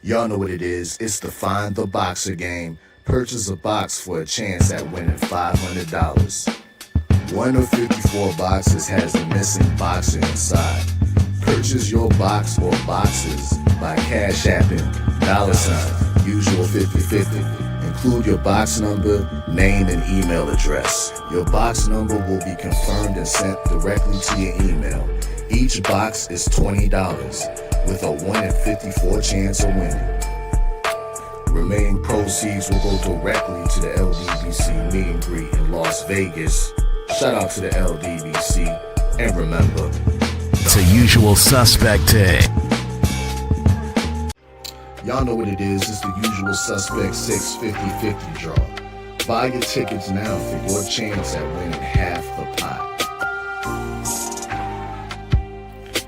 Y'all know what it is. It's the Find the Boxer game. Purchase a box for a chance at winning $500. One of 54 boxes has a missing boxer inside. Purchase your box or boxes by Cash Apping $ usual 50/50. Include your box number, name, and email address. Your box number will be confirmed and sent directly to your email. Each box is $20 with a 1 in 54 chance of winning. Remaining proceeds will go directly to the LDBC meet and greet in Las Vegas. Shout out to the LDBC, and remember, it's a usual suspect day. Y'all know what it is. It's the usual suspect 650-50 draw. Buy your tickets now for your chance at winning half the pot.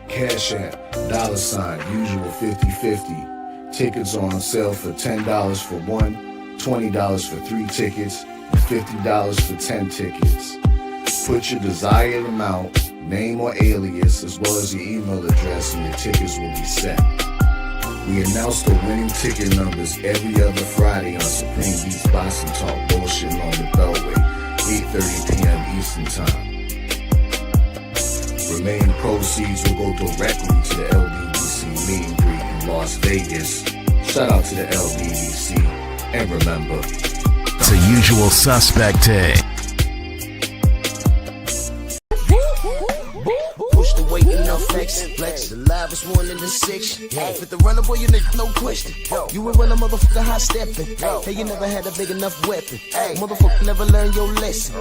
Cash App, $ usual 50/50. Tickets are on sale for $10 for one, $20 for 3 tickets, and $50 for 10 tickets. Put your desired amount, name or alias, as well as your email address, and your tickets will be set. We announce the winning ticket numbers every other Friday on Supreme Beats Boxing Talk Bullshitting on the Beltway, 8:30 p.m. Eastern Time. Remaining proceeds will go directly to the LDBC meet and greet in Las Vegas. Shout out to the LDBC, and remember, it's a usual suspect day. Push the weight in no flex. Flex the livest one in the six. Fit the runner, boy, you nigga, no question. You would run a motherfucker high stepping. Hey, you never had a big enough weapon. Motherfucker never learned your lesson.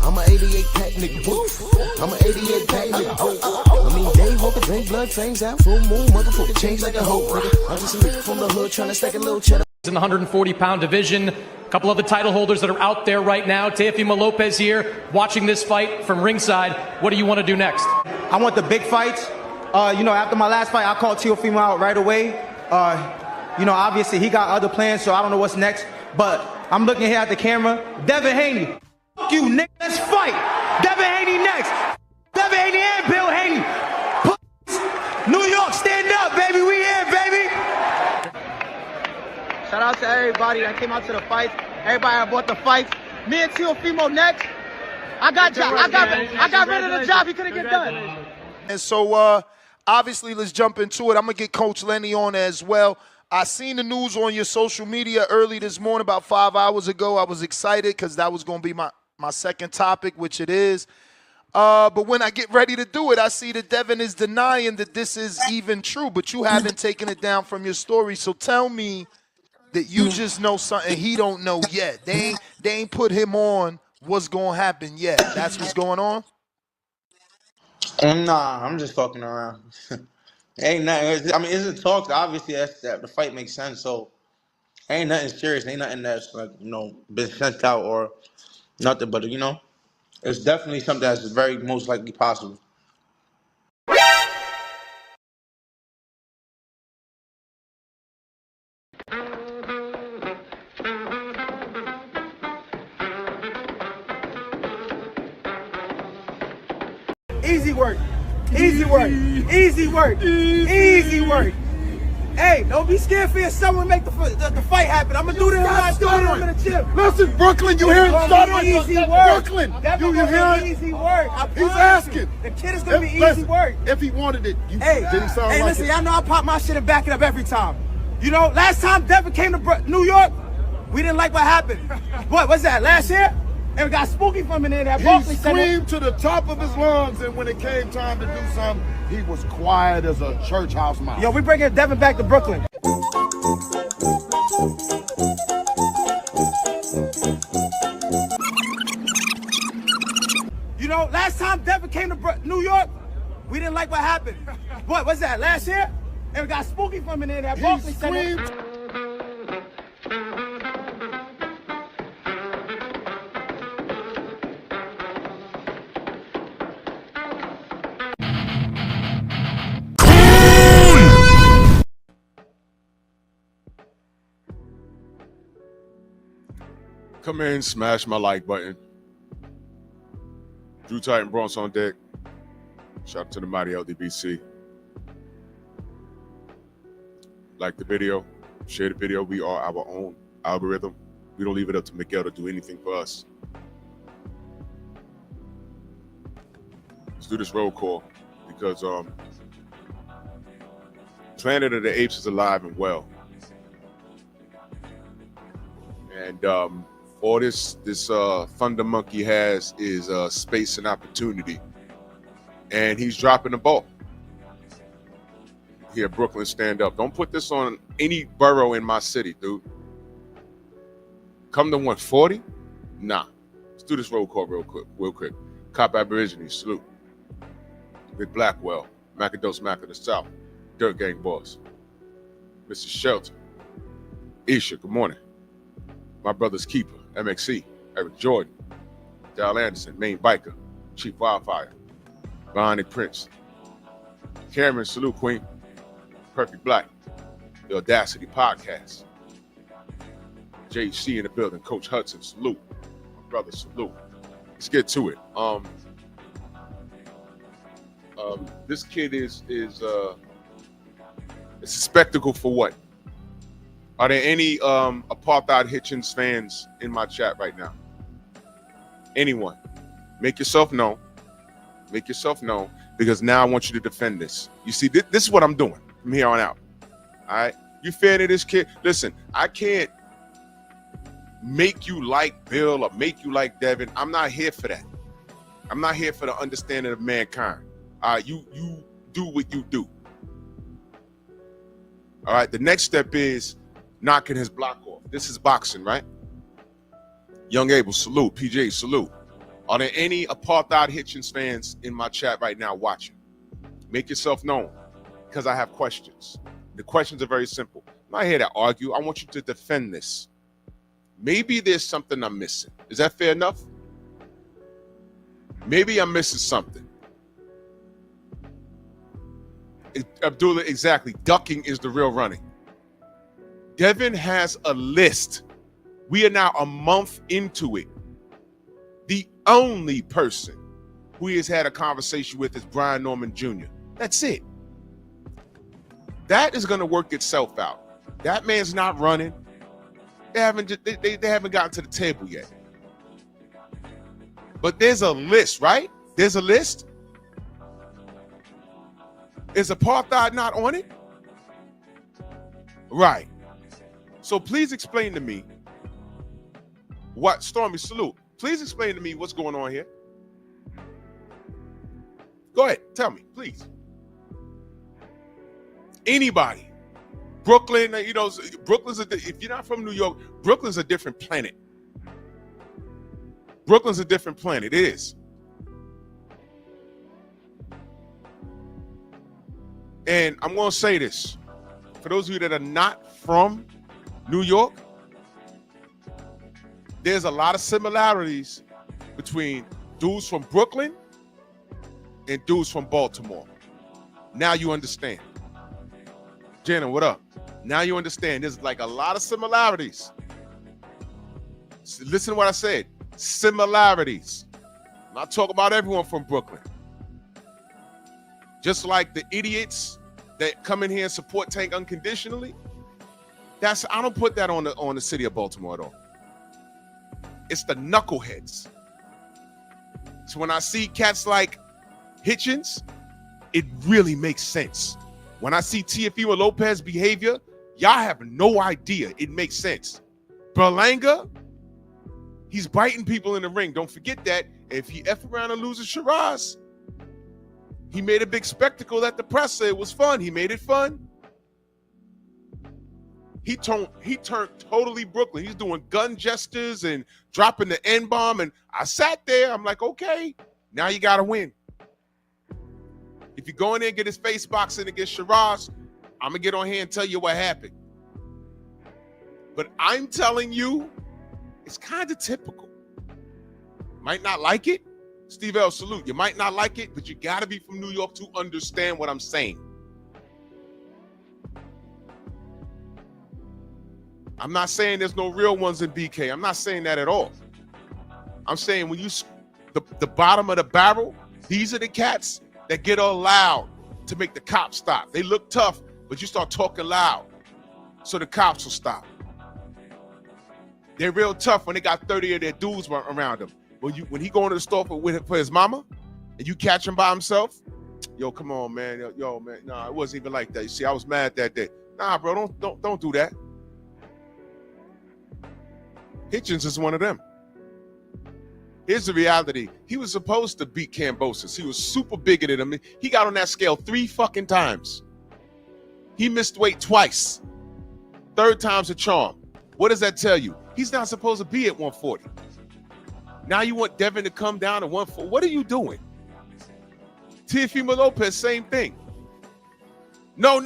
I'm an 88 pack nigga. I'm an 88 pack nigga. I mean, day walker, drink blood, fangs out, full moon, motherfucker change like a hoe. I'm just a nigga from the hood trying to stack a little cheddar. In the 140-pound division, a couple of the title holders that are out there right now. Teofimo Lopez here, watching this fight from ringside. What do you want to do next? I want the big fights. After my last fight, I called Teofimo out right away. Obviously he got other plans, so I don't know what's next. But I'm looking here at the camera. Devin Haney, fuck you, nigga. Let's fight. Devin Haney next. Devin Haney and Bill Haney. New York, stand up, baby. We here, baby. Shout out to everybody that came out to the fights. Everybody that bought the fights. Me and Teofimo next. I got rid of the job he couldn't get done. And so, obviously, let's jump into it. I'm going to get Coach Lenny on as well. I seen the news on your social media early this morning, about 5 hours ago. I was excited because that was going to be my second topic, which it is. But when I get ready to do it, I see that Devin is denying that this is even true, but you haven't taken it down from your story. So tell me that you just know something he don't know yet. They ain't put him on what's going to happen yet. That's what's going on? Nah, I'm just fucking around. Ain't nothing. I mean, it's a talk. Obviously, that the fight makes sense. So, ain't nothing serious. Ain't nothing that's been sent out or nothing. But it's definitely something that's very most likely possible. Easy work. Easy work. Easy work. Easy work. Hey, don't be scared for yourself when make the fight happen. I'm gonna do this when I do it in the gym. Listen, Brooklyn, you hear it? Easy work. Brooklyn, you hear it? Easy work. He's asking. The kid is gonna be easy work. If he wanted it, did he sound hey, like listen, it? y'all know I pop my shit and back it up every time. Last time Devin came to New York, we didn't like what happened. What's that? Last year? And we got spooky from in there. That He screamed to the top of his lungs, and when it came time to do something, he was quiet as a church house mouse. Yo, we bringing Devin back to Brooklyn. Last time Devin came to New York, we didn't like what happened. What's that? Last year? And we got spooky from in there. That He screamed. Come in, smash my like button. Drew Titan Bronx on deck. Shout out to the mighty LDBC. Like the video, share the video. We are our own algorithm. We don't leave it up to Miguel to do anything for us. Let's do this roll call because Planet of the Apes is alive and well. And all this Thunder Monkey has is space and opportunity. And he's dropping the ball. Here, Brooklyn, stand up. Don't put this on any borough in my city, dude. Come to 140? Nah. Let's do this roll call real quick. Cop Aborigines, salute. Rick Blackwell, Macados Mac of the South, Dirt Gang Boss. Mr. Shelton, Isha, good morning. My brother's keeper, MXC, Eric Jordan, Dal Anderson, Main Biker, Chief Wildfire, Bionic Prince, Cameron, salute, Queen, Perfect Black, The Audacity Podcast, JC in the building, Coach Hudson, salute. My brother, salute. Let's get to it. This kid is it's a spectacle for what? Are there any Apartheid Hitchens fans in my chat right now? Anyone? Make yourself known. Make yourself known, because now I want you to defend this. You see, this is what I'm doing from here on out. All right? You fan of this kid? Listen, I can't make you like Bill or make you like Devin. I'm not here for that. I'm not here for the understanding of mankind. You do what you do. All right? The next step is knocking his block off. This is boxing, right? Young Abel, salute. PJ, salute. Are there any Apartheid Hitchens fans in my chat right now watching? Make yourself known, because I have questions. The questions are very simple. I'm not here to argue. I want you to defend this. Maybe there's something I'm missing. Is that fair enough? Maybe I'm missing something. Abdullah, exactly. Ducking is the real running. Devin has a list. We are now a month into it. The only person who he has had a conversation with is Brian Norman Jr. That's it. That is going to work itself out. That man's not running. They haven't gotten to the table yet. But there's a list, right? There's a list. Is apartheid not on it? Right. So please explain to me what, Stormy, salute. Please explain to me what's going on here. Go ahead, tell me, please. Anybody. Brooklyn, you know, Brooklyn's, if you're not from New York, Brooklyn's a different planet. Brooklyn's a different planet, it is. And I'm going to say this. For those of you that are not from New York, there's a lot of similarities between dudes from Brooklyn and dudes from Baltimore. Now you understand. Jenna, what up? Now you understand. There's like a lot of similarities. Listen to what I said. Similarities. I'm not talking about everyone from Brooklyn. Just like the idiots that come in here and support Tank unconditionally. I don't put that on the city of Baltimore at all. It's the knuckleheads. So when I see cats like Hitchens, it really makes sense. When I see Teofimo Lopez behavior, y'all have no idea. It makes sense. Berlanga, he's biting people in the ring. Don't forget that. If he F around and loses Shiraz, he made a big spectacle at the press. So it was fun. He made it fun. He turned totally Brooklyn. He's doing gun gestures and dropping the N-bomb. And I sat there. I'm like, okay, now you got to win. If you go in there and get his face boxing against Shiraz, I'm going to get on here and tell you what happened. But I'm telling you, it's kind of typical. Might not like it. Steve L, salute. You might not like it, but you got to be from New York to understand what I'm saying. I'm not saying there's no real ones in BK. I'm not saying that at all. I'm saying when you, the bottom of the barrel, these are the cats that get all loud to make the cops stop. They look tough, but you start talking loud. so the cops will stop. They're real tough when they got 30 of their dudes around them. When he go into the store for his mama, and you catch him by himself, yo, come on, man, yo, man, nah, it wasn't even like that. You see, I was mad that day. Nah, bro, don't do that. Hitchens is one of them. Here's the reality. He was supposed to beat Kambosos. He was super bigger than him. He got on that scale 3 fucking times. He missed weight twice. 3rd time's a charm. What does that tell you? He's not supposed to be at 140. Now you want Devin to come down to 140. What are you doing? Teofimo Lopez, same thing. No.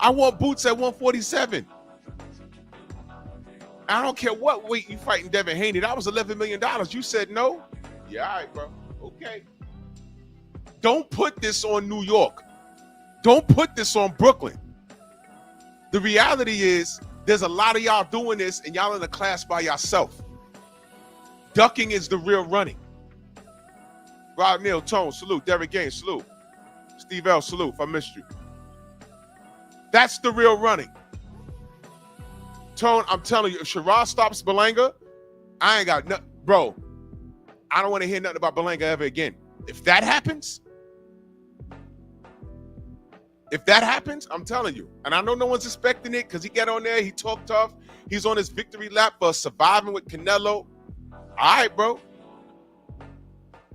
I want Boots at 147. I don't care what weight you fighting Devin Haney. That was $11 million. You said no? Yeah, all right, bro. Okay. Don't put this on New York. Don't put this on Brooklyn. The reality is there's a lot of y'all doing this and y'all in a class by yourself. Ducking is the real running. Rod Neal, Tone, salute. Derek Gaines, salute. Steve L, salute if I missed you. That's the real running. Tone, I'm telling you, if Shiraz stops Berlanga, I ain't got nothing. Bro, I don't want to hear nothing about Berlanga ever again. If that happens, I'm telling you, and I know no one's expecting it because he got on there, he talked tough. He's on his victory lap for surviving with Canelo. All right, bro.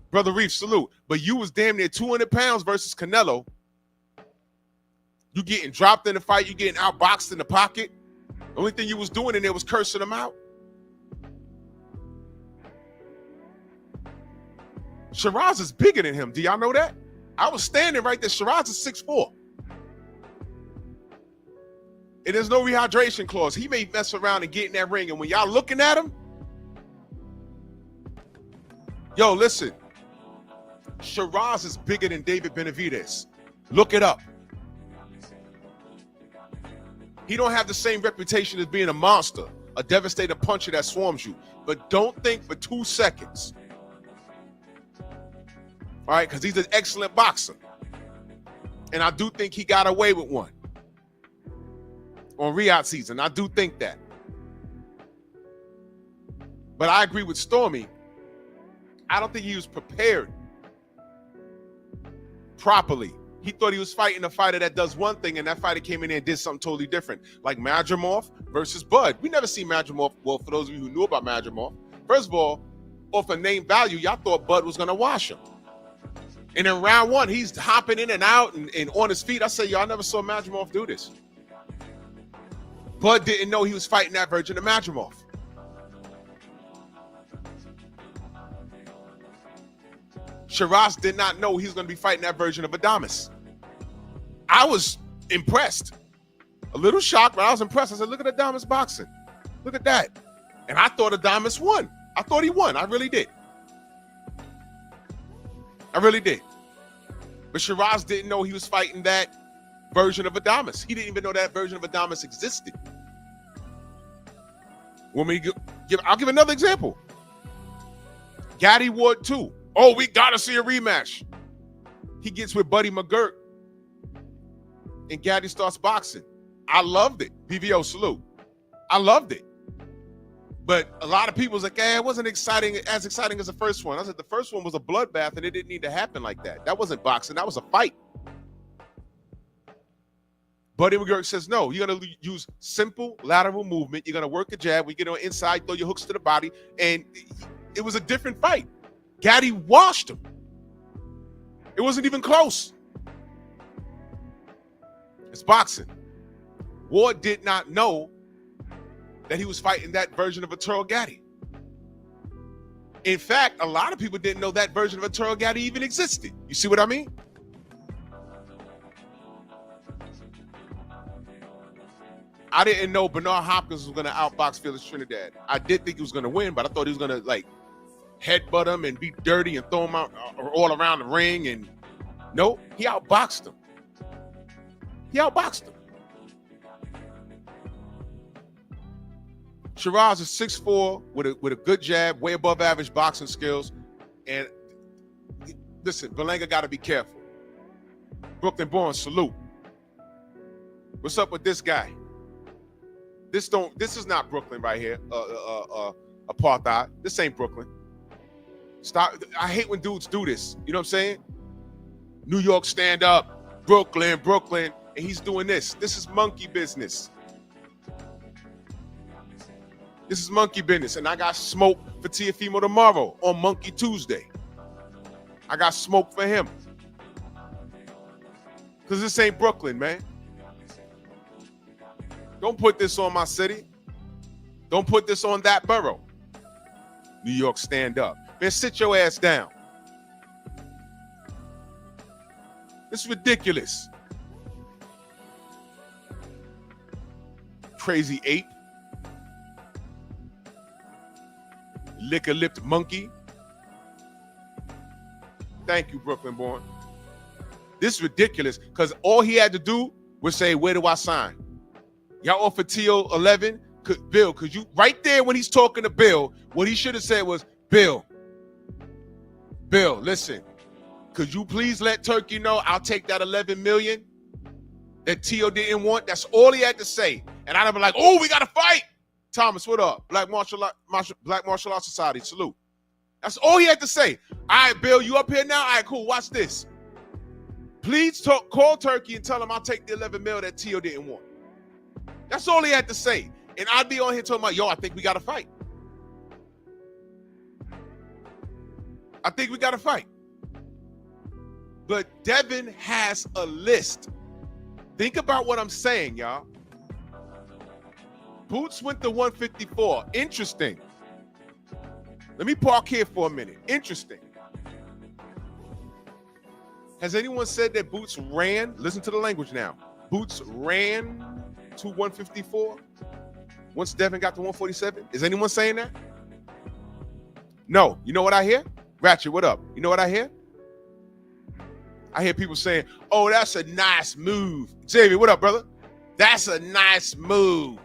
Brother Reef, salute. But you was damn near 200 pounds versus Canelo. You getting dropped in the fight. You getting outboxed in the pocket. The only thing you was doing in there was cursing him out. Shiraz is bigger than him. Do y'all know that? I was standing right there. Shiraz is 6'4". And there's no rehydration clause. He may mess around and get in that ring. And when y'all looking at him, yo, listen. Shiraz is bigger than David Benavidez. Look it up. He don't have the same reputation as being a monster, a devastating puncher that swarms you. But don't think for 2 seconds. All right, because he's an excellent boxer. And I do think he got away with one on Riyadh season. I do think that. But I agree with Stormy. I don't think he was prepared properly. He thought he was fighting a fighter that does one thing, and that fighter came in there and did something totally different. Like Madrimov versus Bud. We never seen Madrimov. Well, for those of you who knew about Madrimov, first of all, off a name value, y'all thought Bud was going to wash him. And in round 1, he's hopping in and out and on his feet. I say, y'all never saw Madrimov do this. Bud didn't know he was fighting that version of Madrimov. Shiraz did not know he was going to be fighting that version of Adames. I was impressed. A little shocked, but I was impressed. I said, look at Adames boxing. Look at that. And I thought Adames won. I thought he won. I really did. I really did. But Shiraz didn't know he was fighting that version of Adames. He didn't even know that version of Adames existed. I'll give another example. Gatti Ward 2. Oh, we got to see a rematch. He gets with Buddy McGirt, and Gatti starts boxing. I loved it. BVO, salute. I loved it. But a lot of people was like, it wasn't as exciting as the first one. I said, the first one was a bloodbath, and it didn't need to happen like that. That wasn't boxing. That was a fight. Buddy McGirt says, no, you're going to use simple lateral movement. You're going to work a jab. We get on inside, throw your hooks to the body, and it was a different fight. Gatti washed him. It wasn't even close. It's boxing. Ward did not know that he was fighting that version of Arturo Gatti. In fact, a lot of people didn't know that version of Arturo Gatti even existed. You see what I mean? I didn't know Bernard Hopkins was going to outbox Felix Trinidad. I did think he was going to win, but I thought he was going to headbutt him and be dirty and throw him out all around the ring. And no, he outboxed him. Shiraz is 6'4" with a good jab, way above average boxing skills. And listen, Berlanga got to be careful. Brooklyn born, salute. What's up with this guy? This is not Brooklyn right here. Apartheid. This ain't Brooklyn. Stop. I hate when dudes do this. You know what I'm saying? New York, stand up. Brooklyn, and he's doing this. This is monkey business. This is monkey business, and I got smoke for Teofimo tomorrow on Monkey Tuesday. I got smoke for him. Because this ain't Brooklyn, man. Don't put this on my city. Don't put this on that borough. New York, stand up. Man, sit your ass down. This is ridiculous. Crazy ape. Liquor-lipped monkey. Thank you, Brooklyn born. This is ridiculous because all he had to do was say, where do I sign? Y'all offered T.O. 11? Bill, because you right there when he's talking to Bill, what he should have said was, Bill, listen, could you please let Turkey know I'll take that 11 million that T.O. didn't want? That's all he had to say. And I'd have been like, oh, we got to fight. Thomas, what up? Black Martial Arts Society, salute. That's all he had to say. All right, Bill, you up here now? All right, cool, watch this. Please call Turkey and tell him I'll take the 11 mil that T.O. didn't want. That's all he had to say. And I'd be on here talking about, yo, I think we got to fight. I think we got to fight. But Devin has a list. Think about what I'm saying, y'all. Boots went to 154. Interesting. Let me park here for a minute. Interesting. Has anyone said that Boots ran? Listen to the language now. Boots ran to 154 once Devin got to 147? Is anyone saying that? No. You know what I hear? Ratchet, what up? You know what I hear? I hear people saying, oh, that's a nice move. Xavier, what up, brother? That's a nice move.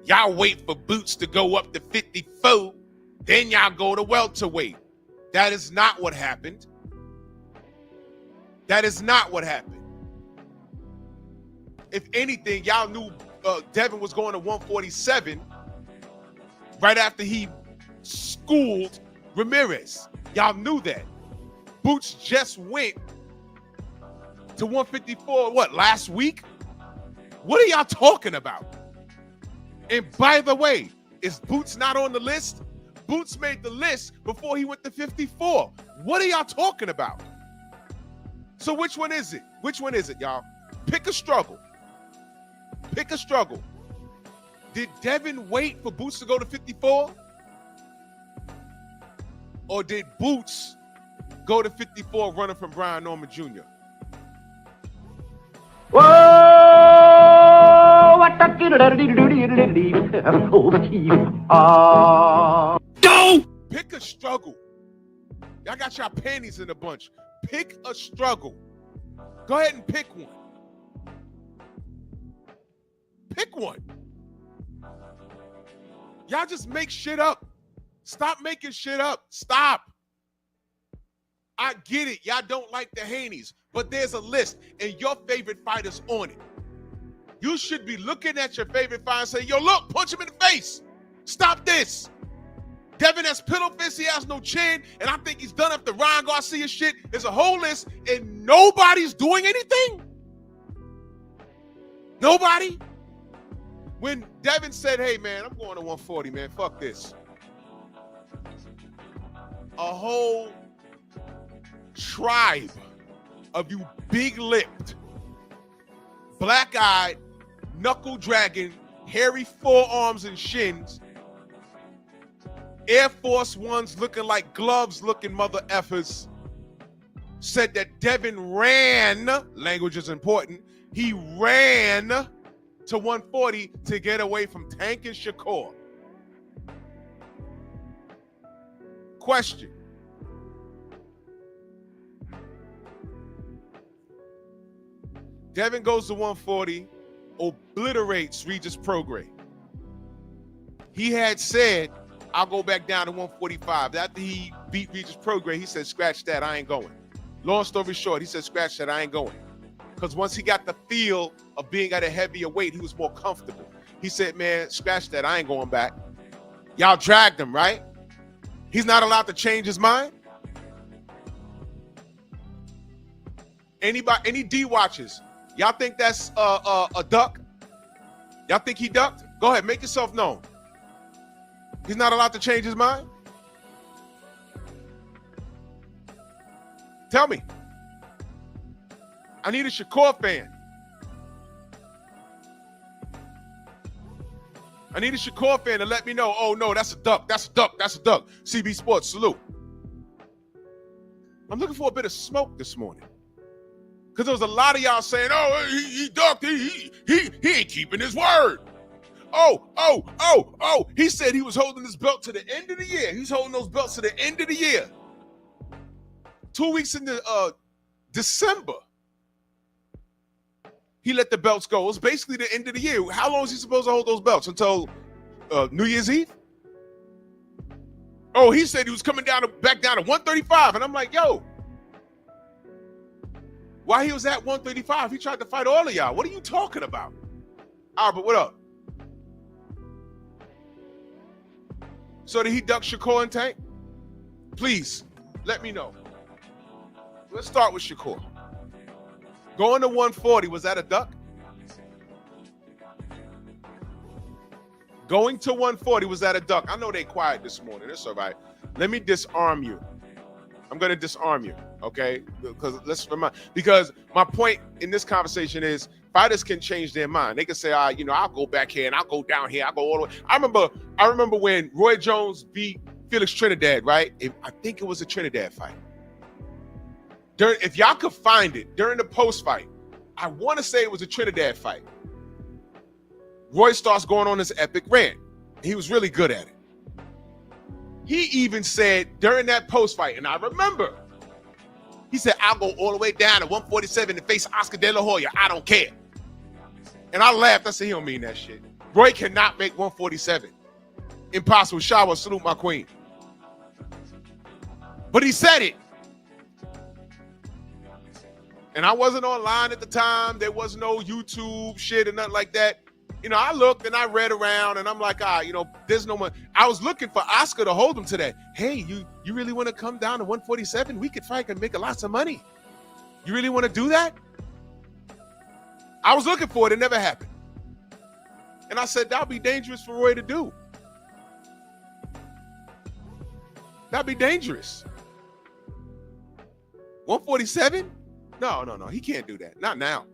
Y'all wait for Boots to go up to 54, then y'all go to welterweight. That is not what happened. That is not what happened. If anything, y'all knew Devin was going to 147 right after he schooled Ramirez. Y'all knew that. Boots just went to 154, what, last week? What are y'all talking about? And by the way, is Boots not on the list? Boots made the list before he went to 54. What are y'all talking about? So which one is it? Which one is it, y'all? Pick a struggle. Pick a struggle. Did Devin wait for Boots to go to 54? Or did Boots go to 54 running from Brian Norman Jr.? Go! Pick a struggle. Y'all got y'all panties in a bunch. Pick a struggle. Go ahead and pick one. Pick one. Y'all just make shit up. Stop making shit up. Stop. I get it. Y'all don't like the Haneys, but there's a list and your favorite fighter's on it. You should be looking at your favorite fighter and say, yo, look, punch him in the face. Stop this. Devin has pillow fist. He has no chin. And I think he's done up the Ryan Garcia shit. There's a whole list and nobody's doing anything. Nobody. When Devin said, hey, man, I'm going to 140, man. Fuck this. A whole tribe of you big-lipped, black-eyed, knuckle-dragging, hairy forearms and shins, Air Force Ones looking like gloves-looking mother effers, said that Devin ran, language is important, he ran to 140 to get away from Tank and Shakur. Question. Devin goes to 140, obliterates Regis Prograis. He had said, I'll go back down to 145. After he beat Regis Prograis, he said, scratch that, I ain't going. Long story short, he said, scratch that, I ain't going. Because once he got the feel of being at a heavier weight, he was more comfortable. He said, man, scratch that. I ain't going back. Y'all dragged him, right? He's not allowed to change his mind. Anybody, any D watchers, y'all think that's a duck? Y'all think he ducked? Go ahead, make yourself known. He's not allowed to change his mind? Tell me. I need a Shakur fan. I need a Shakur fan to let me know, oh, no, that's a duck. That's a duck. That's a duck. CB Sports, salute. I'm looking for a bit of smoke this morning. Because there was a lot of y'all saying, oh, he ducked. He ain't keeping his word. Oh. He said he was holding his belt to the end of the year. He's holding those belts to the end of the year. 2 weeks into December, he let the belts go. It was basically the end of the year. How long is he supposed to hold those belts? Until New Year's Eve? Oh, he said he was coming back down to 135. And I'm like, yo, while he was at 135, he tried to fight all of y'all. What are you talking about? Albert, what up? So did he duck Shakur and Tank? Please, let me know. Let's start with Shakur. Going to 140, was that a duck? Going to 140, was that a duck? I know they quiet this morning. It's all right. Let me disarm you. I'm going to disarm you, okay? Because my point in this conversation is fighters can change their mind. They can say, I'll go back here and I'll go down here. I'll go all the way. I remember when Roy Jones beat Felix Trinidad, right? I think it was a Trinidad fight. If y'all could find it during the post fight, I want to say it was a Trinidad fight. Roy starts going on this epic rant. He was really good at it. He even said during that post fight, and I remember, he said, I'll go all the way down to 147 to face Oscar De La Hoya. I don't care. And I laughed. I said, he don't mean that shit. Roy cannot make 147. Impossible. Shower, salute my queen. But he said it. And I wasn't online at the time. There was no YouTube shit and nothing like that. I looked and I read around and I'm like, there's no one. I was looking for Oscar to hold him to that. Hey, you really want to come down to 147? We could fight and make lots of money. You really want to do that? I was looking for it. It never happened. And I said, that'd be dangerous for Roy to do. That'd be dangerous. 147? No. He can't do that. Not now.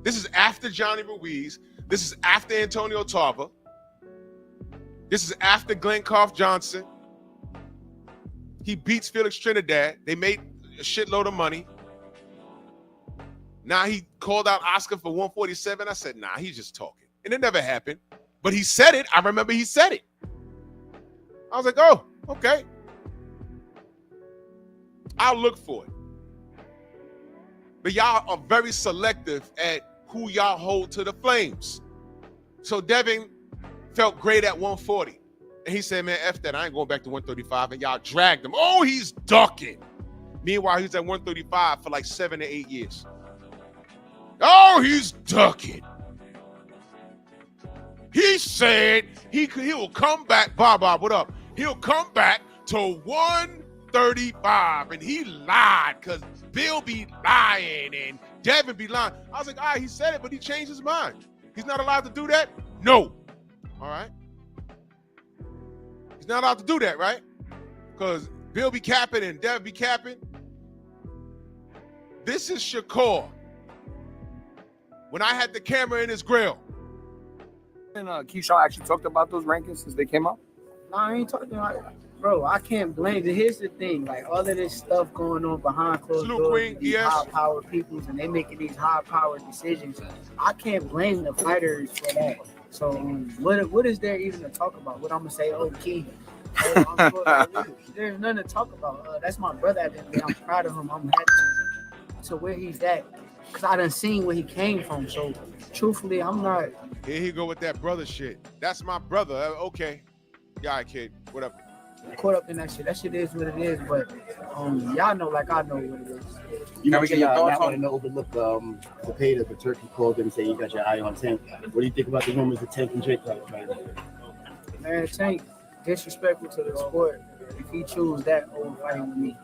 This is after Johnny Ruiz. This is after Antonio Tarver. This is after Glenn Koff Johnson. He beats Felix Trinidad. They made a shitload of money. Now he called out Oscar for 147. I said, nah, he's just talking. And it never happened. But he said it. I remember he said it. I was like, oh, okay. I'll look for it. But y'all are very selective at who y'all hold to the flames. So Devin felt great at 140. And he said, man, F that. I ain't going back to 135. And y'all dragged him. Oh, he's ducking. Meanwhile, he's at 135 for like 7 to 8 years. Oh, he's ducking. He said he will come back. Bob, what up? He'll come back to 135. And he lied because Bill be lying and Devin be lying. I was like, all right, he said it, but he changed his mind. He's not allowed to do that? No. All right. He's not allowed to do that, right? Because Bill be capping and Devin be capping. This is Shakur. When I had the camera in his grill. And Keyshawn actually talked about those rankings since they came out? No, I ain't talking about it. Bro, I can't blame it. Here's the thing, like all of this stuff going on behind closed doors, these high-powered peoples, and they making these high-powered decisions. I can't blame the fighters for that. So what is there even to talk about? What I'm gonna say, Key? There's nothing to talk about. That's my brother at the end of the day. I'm proud of him. I'm happy to where he's at because I done seen where he came from. So truthfully, I'm not. Here he go with that brother shit. That's my brother. Okay. Yeah, kid. Whatever. caught up in that shit. That shit is what it is, but y'all know like I know what it is. You know, we get your thoughts on to overlook the pay that the Turkey called and say you got your eye on Tank. What do you think about the rumors of Tank and Jake? Man, Tank disrespectful to the sport if he choose that over fighting with me.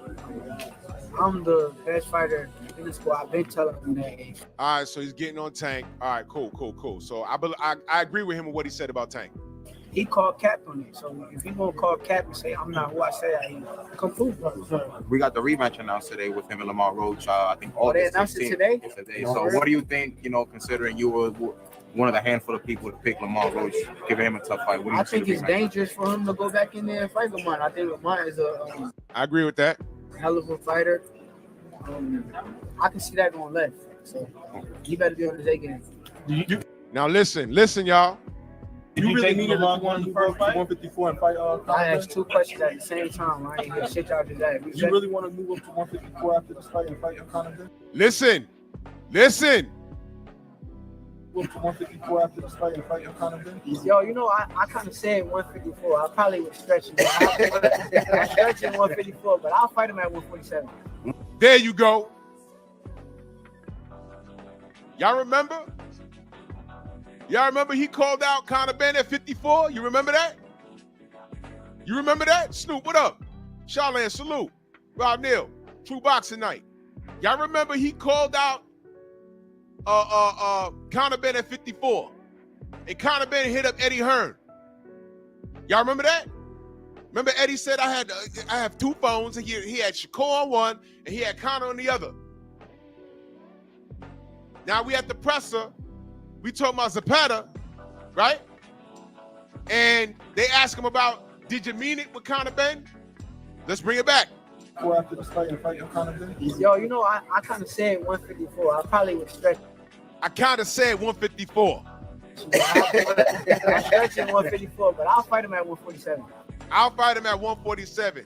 I'm the best fighter in the squad. I've been telling him that. All right, so he's getting on Tank. All right, cool. So I agree with him with what he said about Tank. He called cap on it. So if he gonna call cap and say I'm not who I say I am, come prove it. We got the rematch announced today with him and Lamar Roach. I think they announced it today. So what do you think? You know, considering you were one of the handful of people to pick Lamar Roach, giving him a tough fight. I think it's dangerous for him to go back in there and fight Lamar. I think Lamar is a I agree with that. Hell of a fighter. I can see that going left. So he better be on his A game. Now listen, y'all. You really needed to want to first fight 154 and fight I asked two questions at the same time. I ain't hear shit y'all just asked. You really want to move up to 154 after this fight and fight your Conor? Listen. Move to 154 after this fight and fight your Conor? Yo, you know, I kind of said 154. I probably would stretch it. I'm stretching 154, but I'll fight him at 147. There you go. Y'all remember? He called out Conor Ben at 54? You remember that? Snoop, what up? Charlene, salute. Rob Neal, True Boxing Night. Y'all remember he called out Conor Ben at 54. And Conor Ben hit up Eddie Hearn. Y'all remember that? Remember Eddie said I have two phones, and he had Shakur on one and he had Conor on the other. Now we at the presser. We talking about Zapata, right? And they ask him about, did you mean it with Conor Ben? Let's bring it back. After this fight and fight your Conor Ben? Yo, you know, I kind of said 154. I probably would stretch. I kind of said 154. I'm stretching 154, but I'll fight him at 147. I'll fight him at 147.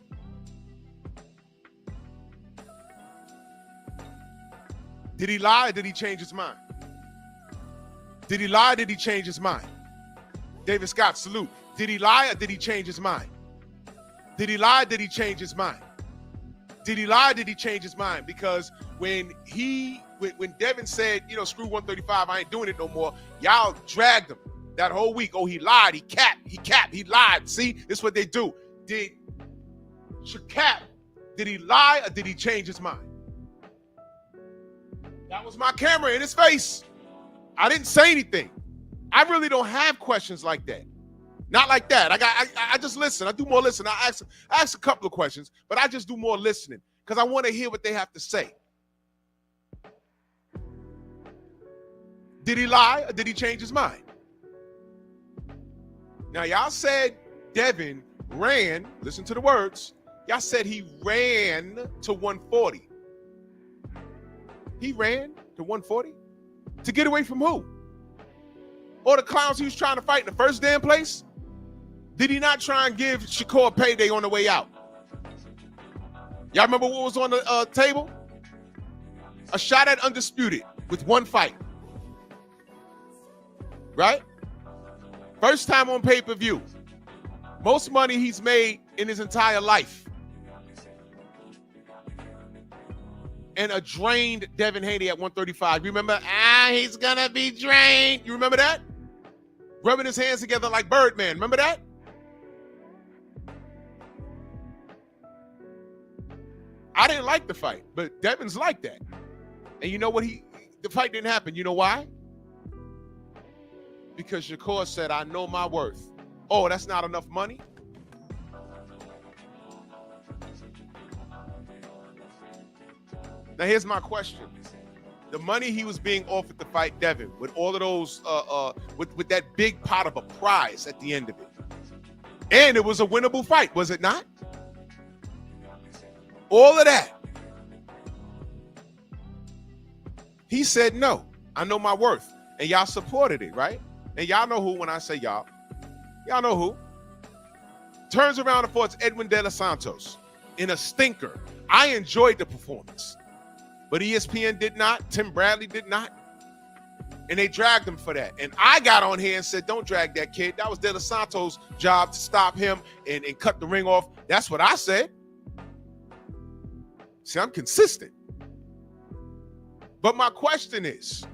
Did he lie or did he change his mind? Did he lie or did he change his mind? David Scott, salute. Did he lie or did he change his mind? Did he lie or did he change his mind? Did he lie or did he change his mind? Because when Devin said, you know, screw 135, I ain't doing it no more, y'all dragged him that whole week. Oh, he lied, he capped, he lied. See, this is what they do. Did he lie or did he change his mind? That was my camera in his face. I didn't say anything. I really don't have questions like that. Not like that. I just listen. I do more listening. I ask a couple of questions, but I just do more listening because I want to hear what they have to say. Did he lie or did he change his mind? Now, y'all said Devin ran, listen to the words, y'all said he ran to 140. He ran to 140? To get away from who? Or the clowns he was trying to fight in the first damn place? Did he not try and give Shakur a payday on the way out? Y'all remember what was on the table? A shot at Undisputed with one fight. Right? First time on pay-per-view. Most money he's made in his entire life. And a drained Devin Haney at 135. You remember? He's gonna be drained. You remember that? Rubbing his hands together like Birdman. Remember that? I didn't like the fight, but Devin's like that. And you know what? The fight didn't happen. You know why? Because Shakur said, I know my worth. Oh, that's not enough money? Now, here's my question. The money he was being offered to fight Devin, with all of those, with that big pot of a prize at the end of it. And it was a winnable fight, was it not? All of that. He said, no, I know my worth. And y'all supported it, right? And y'all know who when I say y'all. Y'all know who. Turns around and fights Edwin De Los Santos in a stinker. I enjoyed the performance. But ESPN did not. Tim Bradley did not. And they dragged him for that. And I got on here and said, don't drag that kid. That was De Los Santos' job to stop him and cut the ring off. That's what I said. See, I'm consistent. But my question is,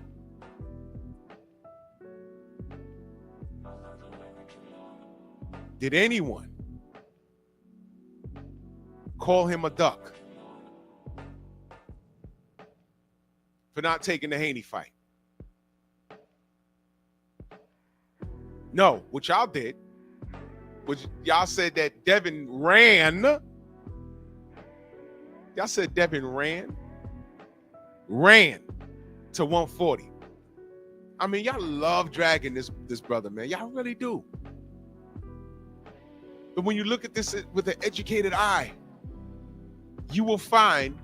did anyone call him a duck for not taking the Haney fight? No, what y'all did was y'all said that Devin ran. Y'all said Devin ran to 140. I mean, y'all love dragging this brother, man. Y'all really do. But when you look at this with an educated eye, you will find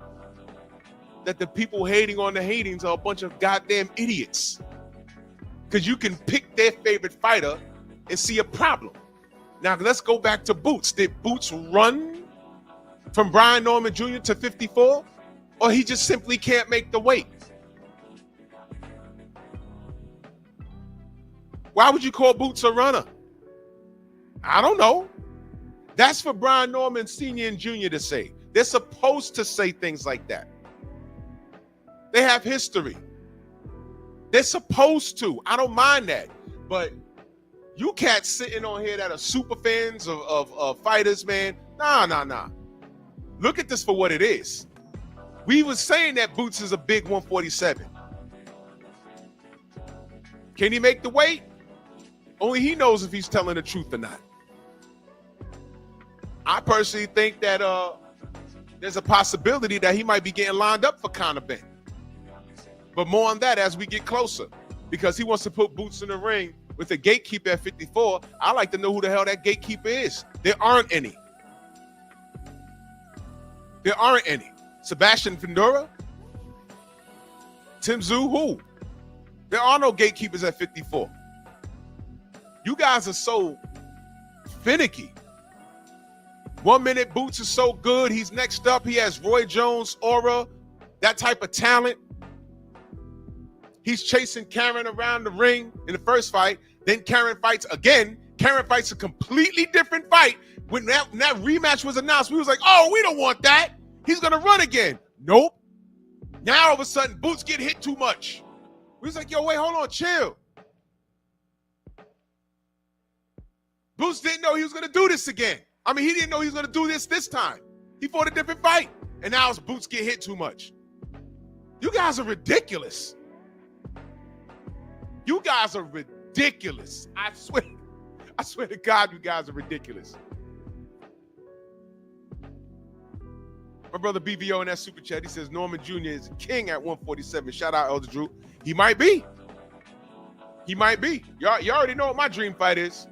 that the people hating on the hatings are a bunch of goddamn idiots. Because you can pick their favorite fighter and see a problem. Now, let's go back to Boots. Did Boots run from Brian Norman Jr. to 54? Or he just simply can't make the weight? Why would you call Boots a runner? I don't know. That's for Brian Norman Sr. and Jr. to say. They're supposed to say things like that. They have history. They're supposed to. I don't mind that. But you cats sitting on here that are super fans of fighters, man. Nah. Look at this for what it is. We was saying that Boots is a big 147. Can he make the weight? Only he knows if he's telling the truth or not. I personally think that there's a possibility that he might be getting lined up for Conor Benn. But more on that as we get closer, because he wants to put Boots in the ring with a gatekeeper at 54. I like to know who the hell that gatekeeper is. There aren't any. There aren't any. Sebastian Fundora? Tim Tszyu? Who? There are no gatekeepers at 54. You guys are so finicky. 1 minute Boots is so good. He's next up. He has Roy Jones aura, that type of talent. He's chasing Karen around the ring in the first fight. Then Karen fights again. Karen fights a completely different fight. When that rematch was announced, we was like, oh, we don't want that. He's going to run again. Nope. Now all of a sudden, Boots get hit too much. We was like, yo, wait, hold on, chill. Boots didn't know he was going to do this again. I mean, he didn't know he was going to do this time. He fought a different fight. And now his Boots get hit too much. You guys are ridiculous. You guys are ridiculous. I swear to God, you guys are ridiculous. My brother BVO in that super chat, he says Norman Jr. is king at 147. Shout out Elder Drew. He might be. He might be. You already know what my dream fight is.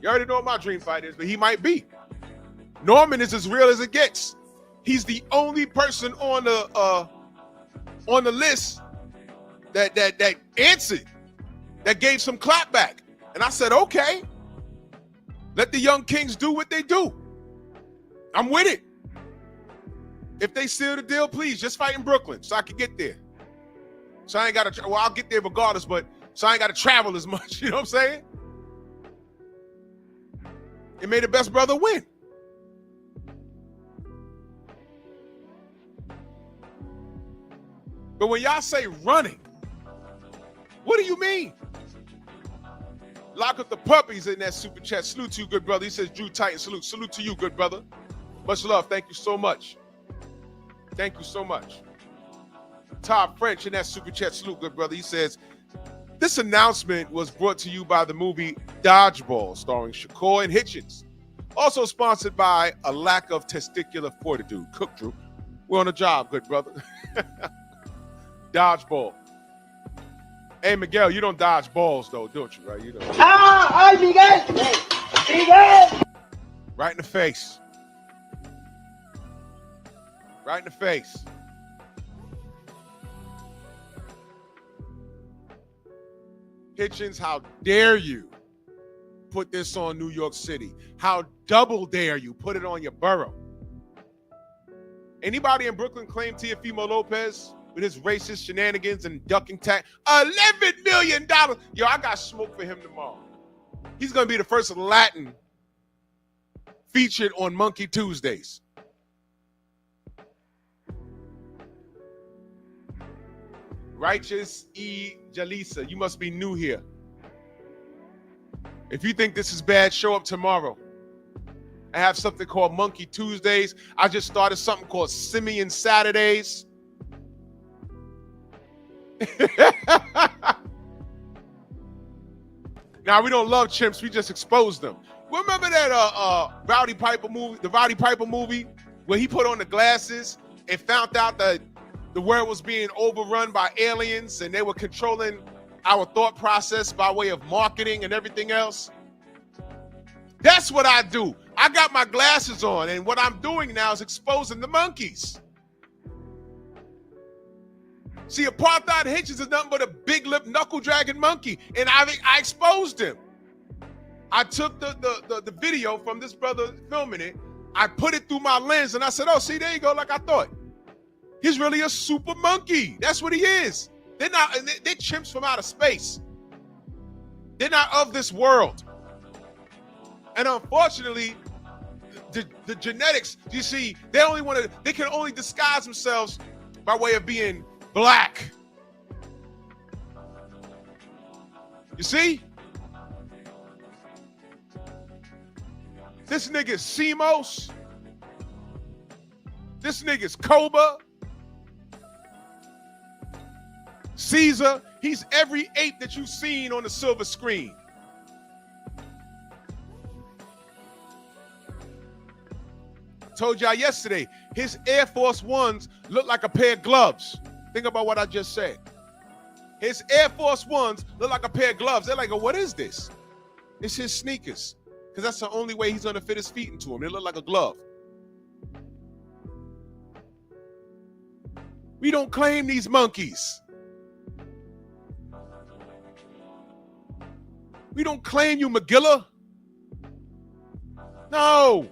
You already know what my dream fight is, but he might be. Norman is as real as it gets. He's the only person on the list that answered, that gave some clap back. And I said, okay, let the young kings do what they do. I'm with it. If they seal the deal, please just fight in Brooklyn so I can get there. So I ain't got to, well, I'll get there regardless, but so I ain't got to travel as much. You know what I'm saying? It made the best brother win. But when y'all say running, what do you mean? Lock up the puppies in that super chat. Salute to you, good brother. He says, Drew Titan, salute. Salute to you, good brother. Much love. Thank you so much. Thank you so much. Todd French in that super chat. Salute, good brother. He says, this announcement was brought to you by the movie Dodgeball, starring Shakur and Hitchens. Also sponsored by a lack of testicular fortitude. Cook, Drew. We're on a job, good brother. Dodgeball. Hey, Miguel, you don't dodge balls, though, don't you, right? You don't. ¡Ay, Miguel! ¡Miguel! Right in the face. Right in the face. Hitchens, how dare you put this on New York City? How double dare you put it on your borough? Anybody in Brooklyn claim Teofimo Lopez with his racist shenanigans and ducking tax? $11 million. Yo, I got smoke for him tomorrow. He's going to be the first Latin featured on Monkey Tuesdays. Righteous E. Jalisa, you must be new here. If you think this is bad, show up tomorrow. I have something called Monkey Tuesdays. I just started something called Simeon Saturdays. Now, we don't love chimps. We just expose them. Remember that Rowdy Piper movie, the Rowdy Piper movie, where he put on the glasses and found out that the world was being overrun by aliens and they were controlling our thought process by way of marketing and everything else? That's what I do. I got my glasses on, and what I'm doing now is exposing the monkeys. See, Apartheid Hitchens is nothing but a big lip knuckle dragging monkey, and I exposed him. I took the video from this brother filming it, I put it through my lens, and I said, oh, see, there you go, like I thought. He's really a super monkey. That's what he is. They're chimps from outer space. They're not of this world. And unfortunately, the genetics, you see, they can only disguise themselves by way of being black. You see? This nigga's Simos. This nigga's Koba. Caesar. He's every ape that you've seen on the silver screen. Told y'all yesterday, his Air Force Ones look like a pair of gloves. Think about what I just said. His Air Force Ones look like a pair of gloves. They're like, oh, what is this? It's his sneakers. Because that's the only way he's going to fit his feet into them. They look like a glove. We don't claim these monkeys. We don't claim you, McGilla. No.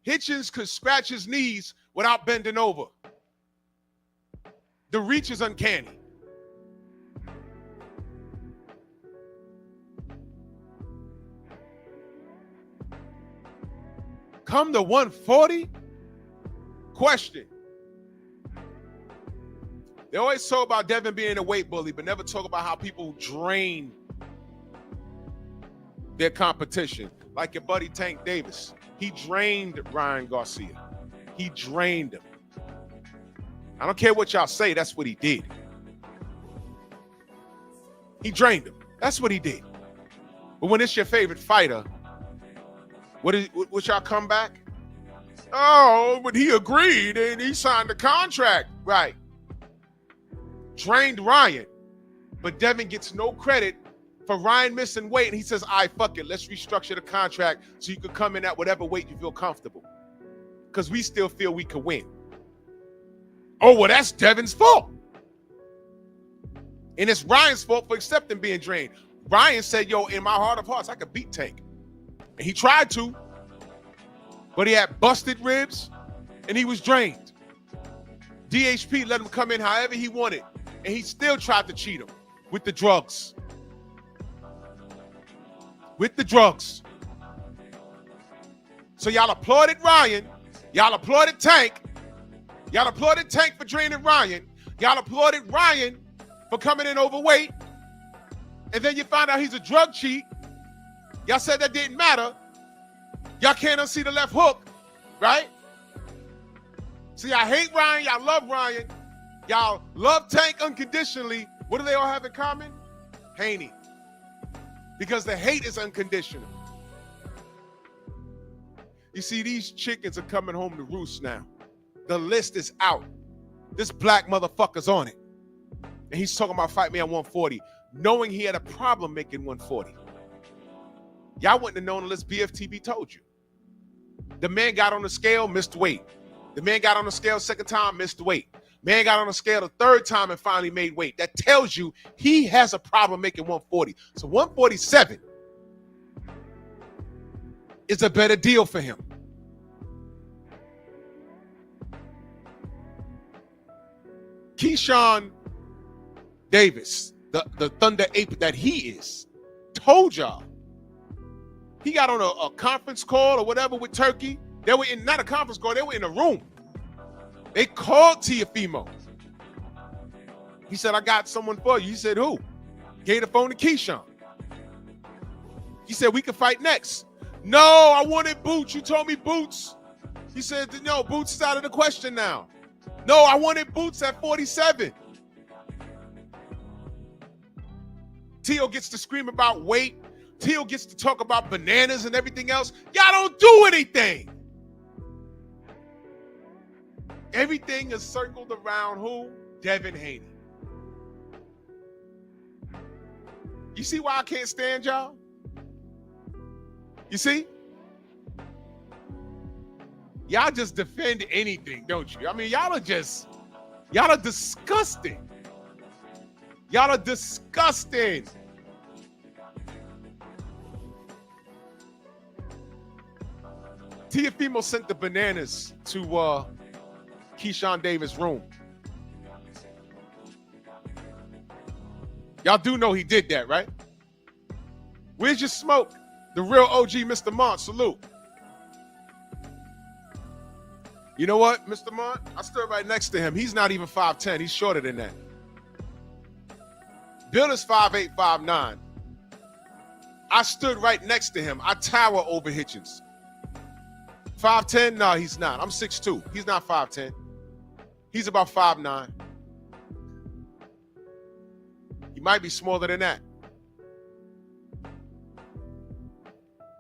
Hitchens could scratch his knees without bending over. The reach is uncanny. Come to 140? Question. They always talk about Devin being a weight bully, but never talk about how people drain their competition. Like your buddy Tank Davis. He drained Ryan Garcia. He drained him. I don't care what y'all say, that's what he did. He drained him. That's what he did. But when it's your favorite fighter, what y'all come back? Oh, but he agreed and he signed the contract. Right. Drained Ryan. But Devin gets no credit for Ryan missing weight, and he says, all right, fuck it, let's restructure the contract so you can come in at whatever weight you feel comfortable. Because we still feel we can win. Oh, well, that's Devin's fault. And it's Ryan's fault for accepting being drained. Ryan said, yo, in my heart of hearts, I could beat Tank. And he tried to, but he had busted ribs, and he was drained. DHP let him come in however he wanted, and he still tried to cheat him with the drugs. With the drugs. So y'all applauded Ryan. Y'all applauded Tank. Y'all applauded Tank for draining Ryan. Y'all applauded Ryan for coming in overweight. And then you find out he's a drug cheat. Y'all said that didn't matter. Y'all can't unsee the left hook, right? See, I hate Ryan. Y'all love Ryan. Y'all love Tank unconditionally. What do they all have in common? Haney. Because the hate is unconditional. You see, these chickens are coming home to roost now. The list is out. This black motherfucker's on it. And he's talking about fight me at 140, knowing he had a problem making 140. Y'all wouldn't have known unless BFTB told you. The man got on the scale, missed weight. The man got on the scale second time, missed weight. Man got on the scale the third time and finally made weight. That tells you he has a problem making 140. So 147 is a better deal for him. Keyshawn Davis, the Thunder Ape that he is, told y'all He got on a conference call or whatever with Turkey. They were in, not a conference call, they were in a room. They called Teofimo. He said, I got someone for you. He said, who? Gave the phone to Keyshawn. He said, we can fight next. No, I wanted Boots. You told me Boots. He said, no, Boots is out of the question now. No, I wanted Boots at 47. Teo gets to scream about weight. Teo gets to talk about bananas and everything else. Y'all don't do anything. Everything is circled around who? Devin Haney. You see why I can't stand y'all? You see? Y'all just defend anything, don't you? I mean, y'all are disgusting. Y'all are disgusting. Teofimo sent the bananas to Keyshawn Davis' room. Y'all do know he did that, right? Where's your smoke? The real OG, Mr. Mont, salute. You know what, Mr. Mont? I stood right next to him. He's not even 5'10". He's shorter than that. Bill is 5'8", 5'9". I stood right next to him. I tower over Hitchens. 5'10"? No, he's not. I'm 6'2". He's not 5'10". He's about 5'9". He might be smaller than that.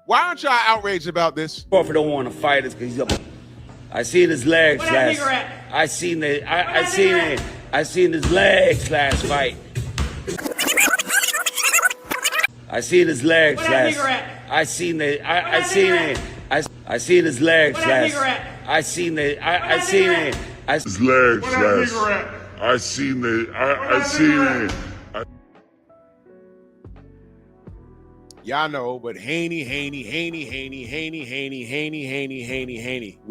Why aren't y'all outraged about this? Crawford don't want to fight us because he's up. I seen his legs last. I seen his legs last fight. I seen his legs last. I seen his legs last. Y'all know, but Haney. Where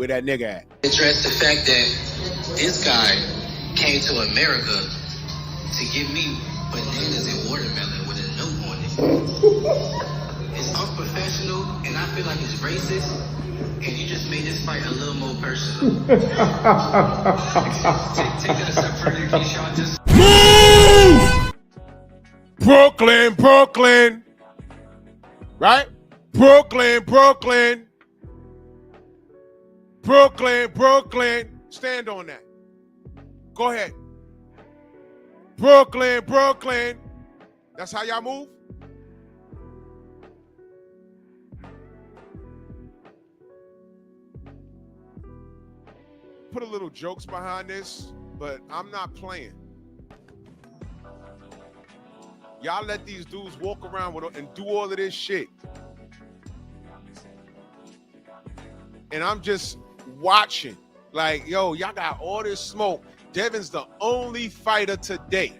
that nigga at? Address the fact that this guy came to America to give me bananas and watermelon with a note on it. It's unprofessional, and I feel like it's racist, and you just made this fight a little more personal. Take that a step further, Keyshawn. Just Brooklyn. Right? Brooklyn. Stand on that. Go ahead. Brooklyn. That's how y'all move? Put a little jokes behind this, but I'm not playing. Y'all let these dudes walk around with and do all of this shit. And I'm just watching. Like, yo, y'all got all this smoke. Devin's the only fighter today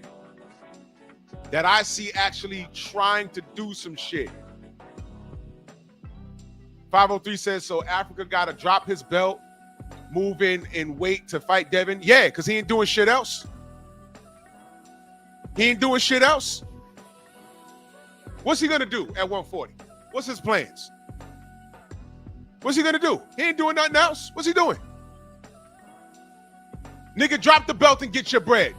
that I see actually trying to do some shit. 503 says, so Africa got to drop his belt, move in weight to fight Devin? Yeah, because he ain't doing shit else. What's he going to do at 140? What's his plans? What's he going to do? He ain't doing nothing else. What's he doing? Nigga, drop the belt and get your bread.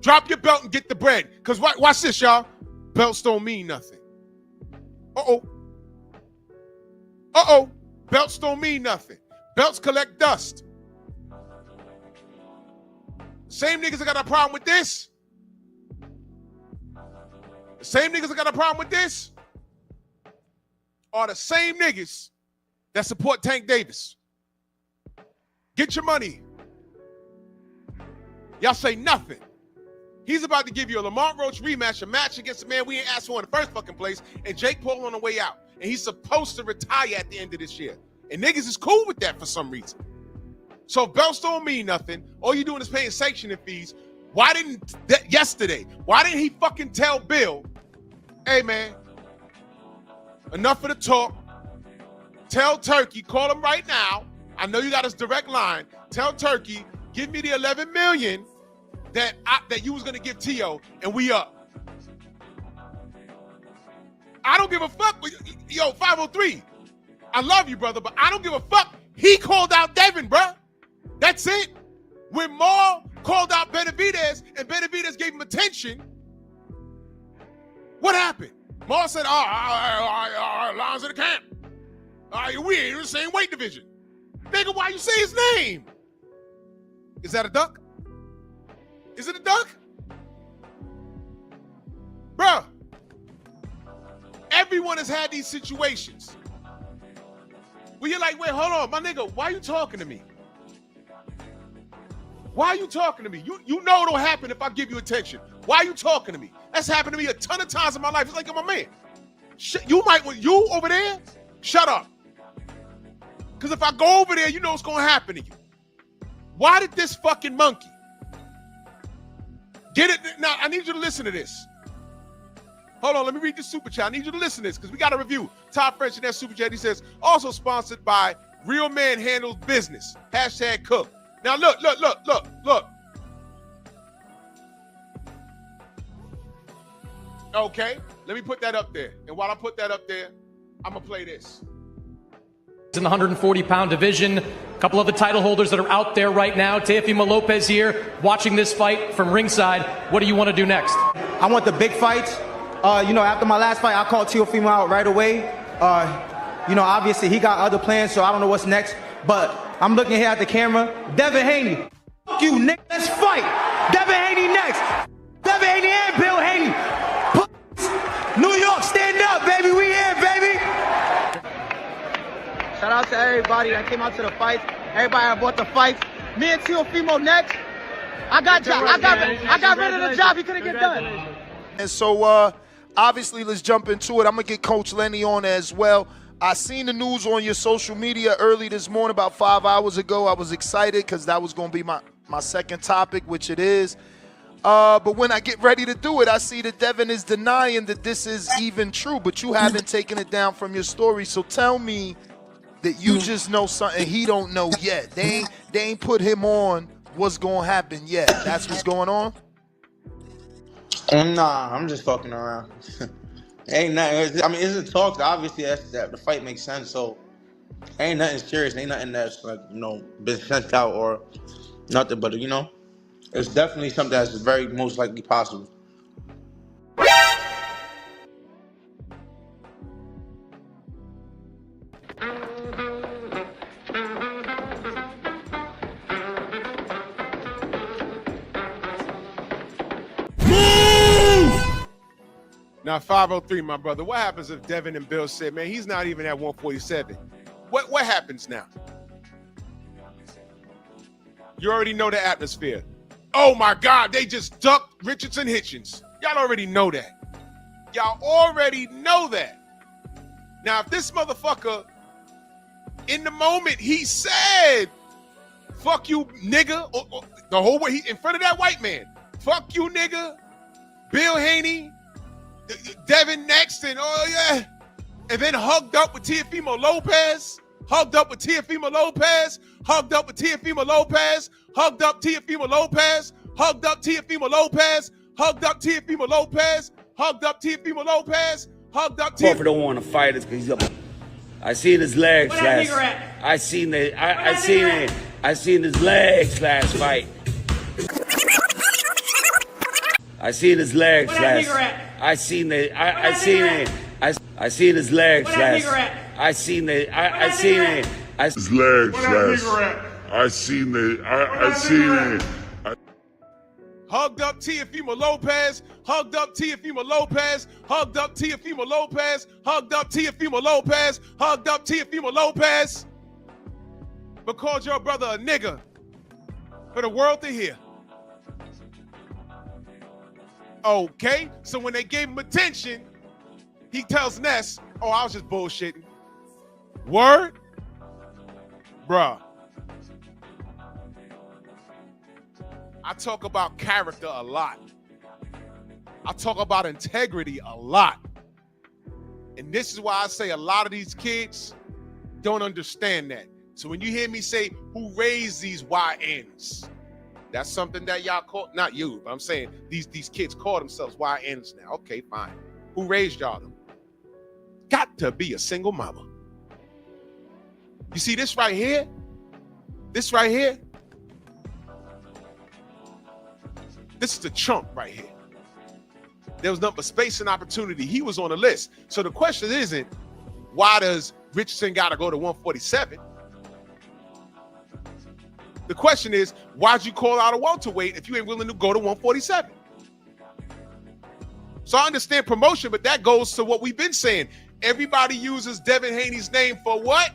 Drop your belt and get the bread. Because watch this, y'all. Belts don't mean nothing. Belts don't mean nothing. Belts collect dust. Same niggas that got a problem with this. The same niggas that got a problem with this are the same niggas that support Tank Davis. Get your money. Y'all say nothing. He's about to give you a Lamont Roach rematch, a match against a man we ain't asked for in the first fucking place, and Jake Paul on the way out. And he's supposed to retire at the end of this year. And niggas is cool with that for some reason. So if belts don't mean nothing, all you doing is paying sanctioning fees. Why didn't he fucking tell Bill, hey man, enough of the talk. Tell Turkey, call him right now. I know you got his direct line. Tell Turkey, give me the $11 million that you was gonna give Tio, and we up. I don't give a fuck. Yo, 503. I love you, brother, but I don't give a fuck. He called out Devin, bruh. That's it. When Maul called out Benavidez and Benavidez gave him attention, what happened? Maul said, lines in the camp. We in the same weight division. Nigga, why you say his name? Is that a duck? Is it a duck? Bruh, everyone has had these situations where you're like, wait, hold on, my nigga, why you talking to me? Why are you talking to me? You know it'll happen if I give you attention. Why are you talking to me? That's happened to me a ton of times in my life. It's like, I'm a man. You over there, shut up. Because if I go over there, you know what's going to happen to you. Why did this fucking monkey get it? Now, I need you to listen to this. Hold on, let me read this super chat. I need you to listen to this because we got a review. Todd French in that super chat, he says, also sponsored by Real Man Handles Business. # Cook. Now look. Okay, let me put that up there. And while I put that up there, I'm going to play this. In the 140-pound division, a couple of the title holders that are out there right now. Teofimo Lopez here, watching this fight from ringside. What do you want to do next? I want the big fights. After my last fight, I called Teofimo out right away. Obviously he got other plans, so I don't know what's next. But I'm looking here at the camera. Devin Haney, fuck you, nigga. Let's fight. Devin Haney next. Devin Haney and Bill Haney. New York, stand up, baby. We here, baby. Shout out to everybody that came out to the fights. Everybody that bought the fights. Me and Teofimo next. I got rid of the job he couldn't get done. And so, obviously, let's jump into it. I'm going to get Coach Lenny on as well. I seen the news on your social media early this morning, about 5 hours ago. I was excited because that was going to be my second topic, which it is. But when I get ready to do it, I see that Devin is denying that this is even true, but you haven't taken it down from your story. So tell me that you just know something he don't know yet. They ain't put him on what's going to happen yet. That's what's going on? Nah, I'm just fucking around. Ain't nothing. I mean, it's a talk. Obviously, that the fight makes sense. So, ain't nothing serious. Ain't nothing that's been sent out or nothing. But it's definitely something that's very most likely possible. Now, 503, my brother, what happens if Devin and Bill said, man, he's not even at 147? What happens now? You already know the atmosphere. Oh, my God, they just ducked Richardson Hitchens. Y'all already know that. Y'all already know that. Now, if this motherfucker, in the moment, he said, fuck you, nigga, the whole way, in front of that white man, fuck you, nigga, Bill Haney, Devin next, and and then hugged up with Teofimo Lopez, hugged up Teofimo Lopez, hugged up Teofimo Lopez, hugged up Teofimo Lopez, hugged up Teofimo Lopez, hugged up Teofimo Lopez, hugged up Teofimo Lopez, hugged up Teofimo. Crawford don't want to fight us because he's up. I seen his legs last. I seen his legs last fight. I seen his legs last. I seen his legs last. Hugged up Teofimo Lopez, hugged up Teofimo Lopez, hugged up Teofimo Lopez, hugged up Teofimo Lopez, hugged up Teofimo Lopez, but called your brother a nigga for the world to hear. Okay, so when they gave him attention, he tells Ness, oh, I was just bullshitting. Word? Bruh. I talk about character a lot. I talk about integrity a lot. And this is why I say a lot of these kids don't understand that. So when you hear me say, who raised these YNs? That's something that y'all call, not you, but I'm saying these kids call themselves YNs now. Okay, fine. Who raised y'all them? to be a single mama. You see this right here? This right here? This is the chump right here. There was nothing but space and opportunity. He was on the list. So the question isn't, why does Richardson got to go to 147? The question is, why'd you call out a welterweight if you ain't willing to go to 147? So I understand promotion, but that goes to what we've been saying. Everybody uses Devin Haney's name for what?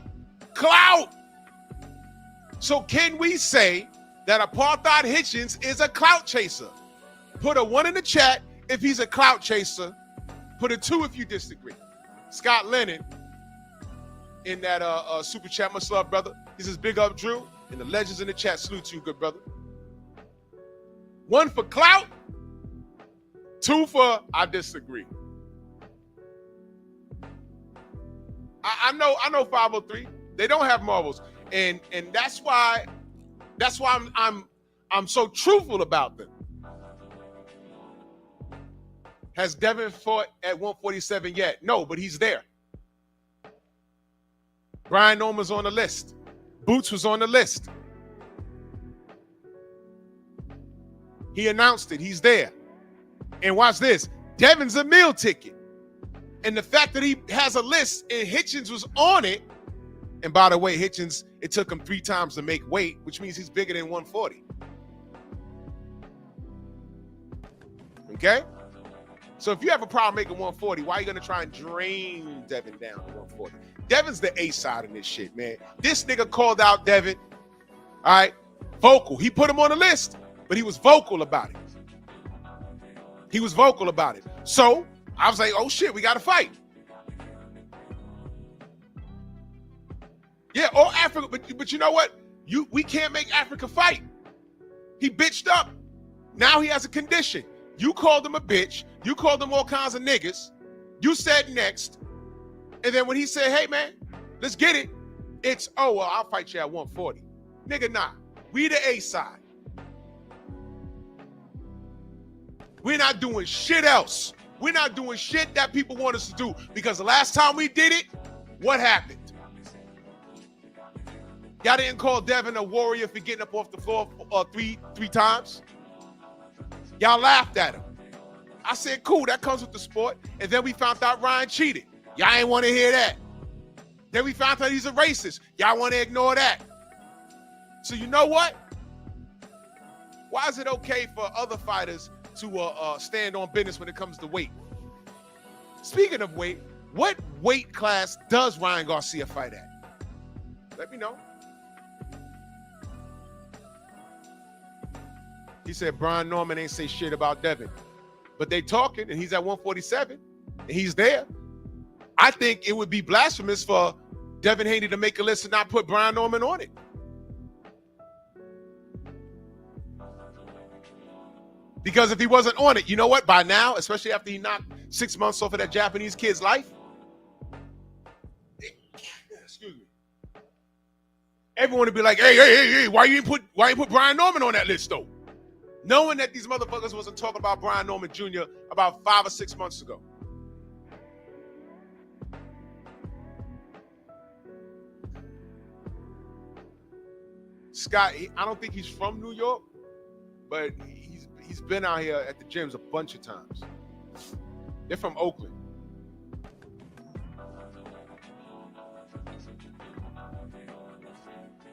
Clout. So can we say that Apartheid Hitchens is a clout chaser? Put a 1 in the chat if he's a clout chaser. Put a 2 if you disagree. Scott Lennon in that super chat, much love, brother. He says, big up, Drew. And the legends in the chat, salute to you, good brother. 1 for clout, 2 for I disagree. I know 503. They don't have marbles, and that's why I'm so truthful about them. Has Devin fought at 147 yet? No, but he's there. Brian Norman's on the list. Boots was on the list. He announced it. He's there. And watch this. Devin's a meal ticket. And the fact that he has a list and Hitchens was on it, and by the way, Hitchens, it took him 3 times to make weight, which means he's bigger than 140. Okay? So if you have a problem making 140, why are you going to try and drain Devin down to 140? Devin's the A side in this shit, man. This nigga called out Devin, all right, vocal. He put him on the list, but he was vocal about it. He was vocal about it. So I was like, oh shit, we got to fight. Yeah, all Africa, but you know what? We can't make Africa fight. He bitched up. Now he has a condition. You called him a bitch. You called him all kinds of niggas. You said next. And then when he said, hey, man, let's get it, it's, oh, well, I'll fight you at 140. Nigga, nah. We the A side. We're not doing shit else. We're not doing shit that people want us to do. Because the last time we did it, what happened? Y'all didn't call Devin a warrior for getting up off the floor three times. Y'all laughed at him. I said, cool, that comes with the sport. And then we found out Ryan cheated. Y'all ain't want to hear that. Then we found out he's a racist. Y'all want to ignore that. So you know what? Why is it okay for other fighters to stand on business when it comes to weight? Speaking of weight, what weight class does Ryan Garcia fight at? Let me know. He said Brian Norman ain't say shit about Devin. But they talking, and he's at 147, and he's there. I think it would be blasphemous for Devin Haney to make a list and not put Brian Norman on it. Because if he wasn't on it, you know what? By now, especially after he knocked 6 months off of that Japanese kid's life, excuse me, everyone would be like, hey, why you put Brian Norman on that list though? Knowing that these motherfuckers wasn't talking about Brian Norman Jr. about 5 or 6 months ago. Scott, I don't think he's from New York, but he's been out here at the gyms a bunch of times. They're from Oakland.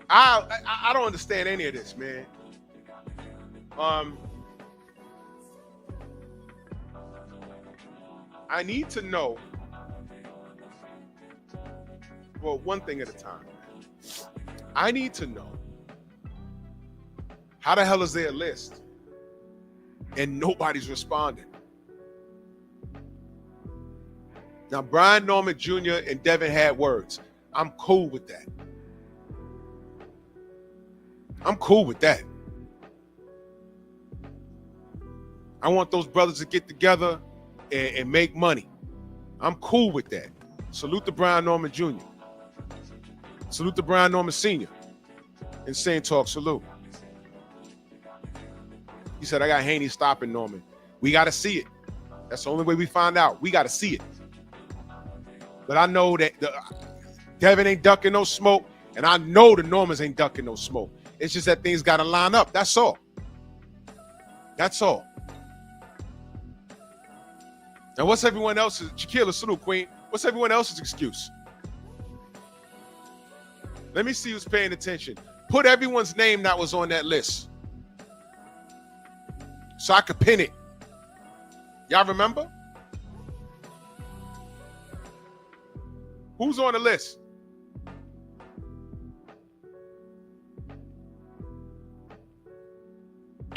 I don't understand any of this, man. I need to know, well, one thing at a time. I need to know, how the hell is there a list and nobody's responding? Now, Brian Norman Jr. and Devin had words. I'm cool with that. I'm cool with that. I want those brothers to get together and make money. I'm cool with that. Salute to Brian Norman Jr. Salute to Brian Norman Sr. Insane Talk, salute. He said, I got Haney stopping Norman. We got to see it. That's the only way we find out. We got to see it. But I know that Devin ain't ducking no smoke, and I know the Normans ain't ducking no smoke. It's just that things got to line up. That's all. That's all. Now, what's everyone else's? Shaquilla, salute, Queen. What's everyone else's excuse? Let me see who's paying attention. Put everyone's name that was on that list so I could pin it. Y'all remember? Who's on the list?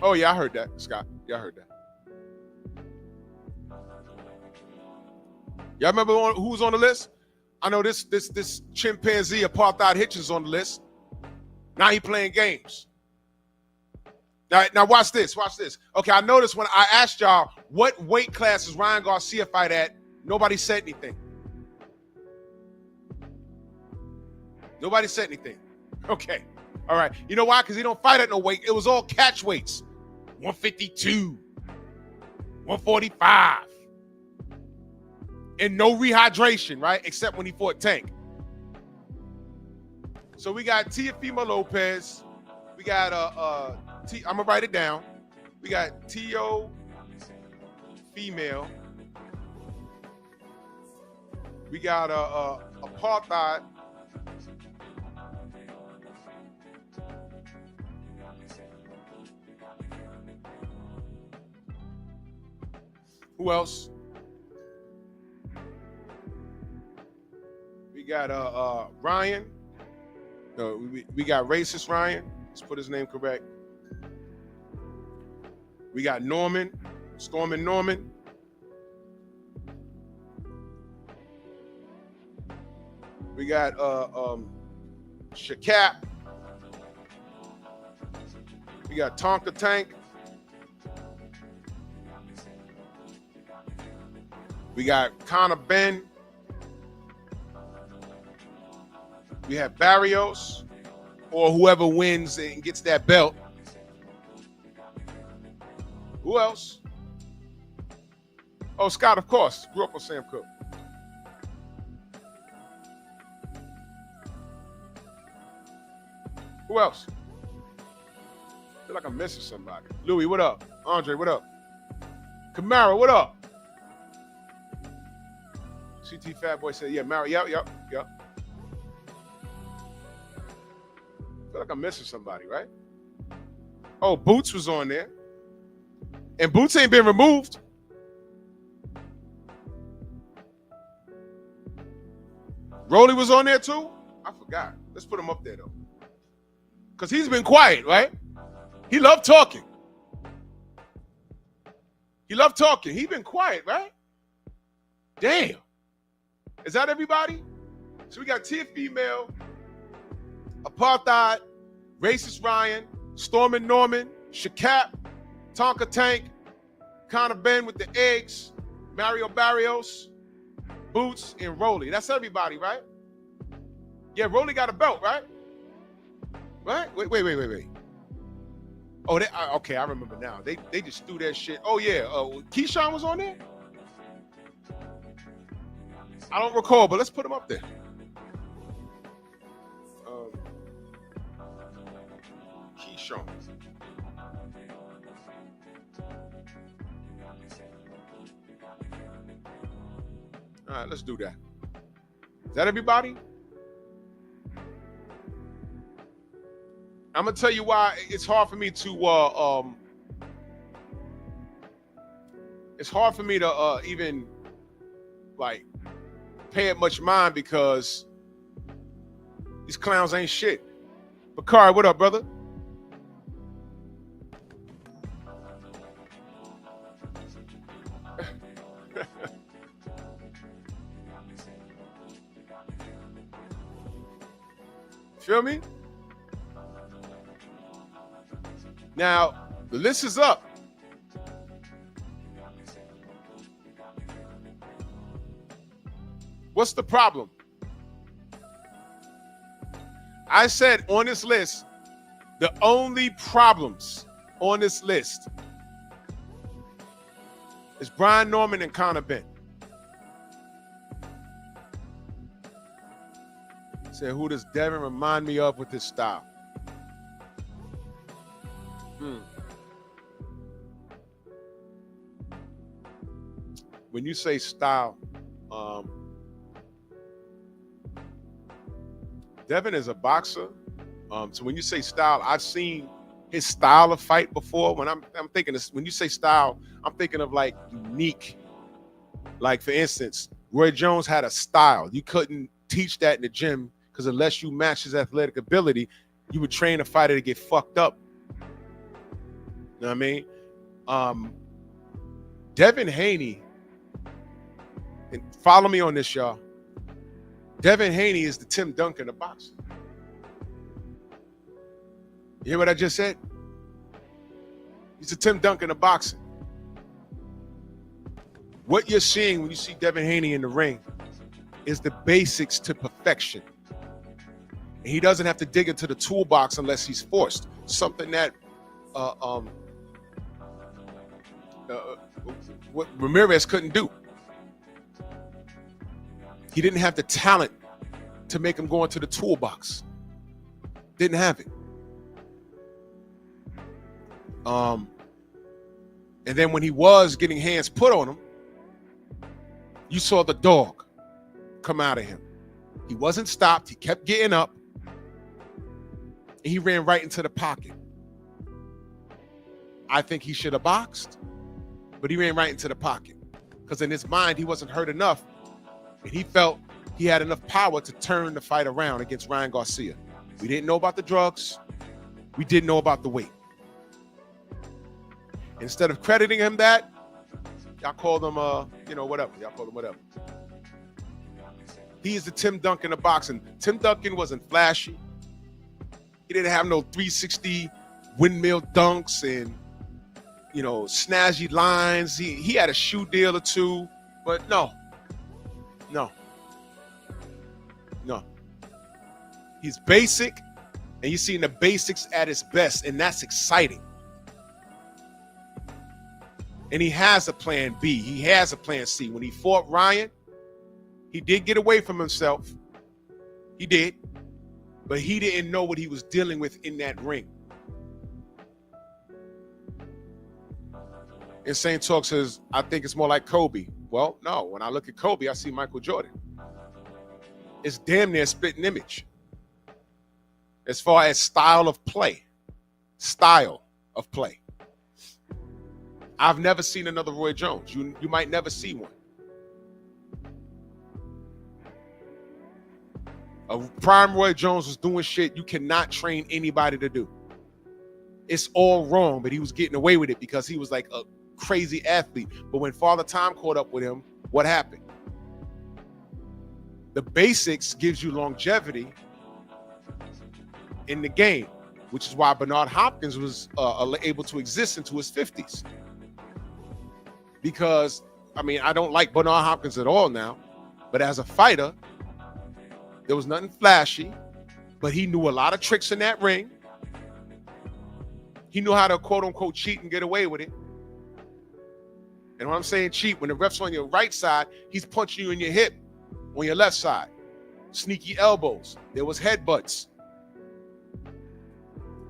Oh, yeah, I heard that, Scott. Yeah, I heard that. Y'all remember who's on the list? I know this chimpanzee Apartheid Hitchens on the list. Now he playing games. Now watch this. Watch this. Okay, I noticed when I asked y'all what weight classes Ryan Garcia fight at, nobody said anything. Nobody said anything. Okay. All right. You know why? Because he don't fight at no weight. It was all catch weights. 152. 145. And no rehydration, right? Except when he fought Tank. So we got Teofimo Lopez. We got I'm gonna write it down. We got Tio female. We got Apartheid. Who else? We got Ryan. No, we got racist Ryan. Let's put his name correct. We got Norman, Stormin' Norman. We got Shakap. We got Tonka Tank. We got Conor Ben. We have Barrios, or whoever wins and gets that belt. Who else? Oh, Scott, of course. Grew up with Sam Cooke. Who else? I feel like I'm missing somebody. Louis, what up? Andre, what up? Camaro, what up? CT Fat Boy said, yeah, Mary, yep. I feel like I'm missing somebody, right? Oh, Boots was on there. And Boots ain't been removed. Rolly was on there too? I forgot. Let's put him up there though. Because he's been quiet, right? He loved talking. He been quiet, right? Damn. Is that everybody? So we got Tia Female, Apartheid, Racist Ryan, Stormin' Norman, Shakap, Tonka Tank, Conor Ben with the eggs, Mario Barrios, Boots, and Rolly. That's everybody, right? Yeah, Rolly got a belt, right? Right? Wait. Oh, okay, I remember now. They just threw that shit. Oh, yeah. Keyshawn was on there? I don't recall, but let's put him up there. Keyshawn. All right, let's do that. Is that everybody? I'm gonna tell you why it's hard for me to even like pay it much mind because these clowns ain't shit. Bakari, what up, brother? Feel me? Now, the list is up. What's the problem? I said on this list, the only problems on this list is Brian Norman and Conor Ben. Said, who does Devin remind me of with his style? When you say style, Devin is a boxer. So when you say style, I've seen his style of fight before. When I'm thinking this, when you say style, I'm thinking of like unique. Like for instance, Roy Jones had a style. You couldn't teach that in the gym because unless you match his athletic ability, you would train a fighter to get fucked up. You know what I mean? Devin Haney, and follow me on this, y'all. Devin Haney is the Tim Duncan of boxing. You hear what I just said? He's the Tim Duncan of boxing. What you're seeing when you see Devin Haney in the ring is the basics to perfection. And he doesn't have to dig into the toolbox unless he's forced. Something that what Ramirez couldn't do. He didn't have the talent to make him go into the toolbox. Didn't have it. And then when he was getting hands put on him, you saw the dog come out of him. He wasn't stopped. He kept getting up. And he ran right into the pocket. I think he should have boxed, but he ran right into the pocket. Because in his mind, he wasn't hurt enough. And he felt he had enough power to turn the fight around against Ryan Garcia. We didn't know about the drugs. We didn't know about the weight. Instead of crediting him that, y'all called him, whatever. Y'all called him whatever. He is the Tim Duncan of boxing. Tim Duncan wasn't flashy. He didn't have no 360 windmill dunks and, snazzy lines. He had a shoe deal or two, but no. He's basic, and you're seeing the basics at its best, and that's exciting. And he has a plan B. He has a plan C. When he fought Ryan, he did get away from himself. He did. But he didn't know what he was dealing with in that ring. Insane Talk says, I think it's more like Kobe. Well, no. When I look at Kobe, I see Michael Jordan. It's damn near spitting image. As far as style of play. Style of play. I've never seen another Roy Jones. You might never see one. A prime Roy Jones was doing shit you cannot train anybody to do. It's all wrong, but he was getting away with it because he was like a crazy athlete. But when Father Time caught up with him, what happened? The basics gives you longevity in the game, which is why Bernard Hopkins was able to exist into his 50s. Because, I don't like Bernard Hopkins at all now, but as a fighter, there was nothing flashy, but he knew a lot of tricks in that ring. He knew how to quote unquote cheat and get away with it. And when I'm saying cheat, when the ref's on your right side, he's punching you in your hip on your left side. Sneaky elbows. There was headbutts.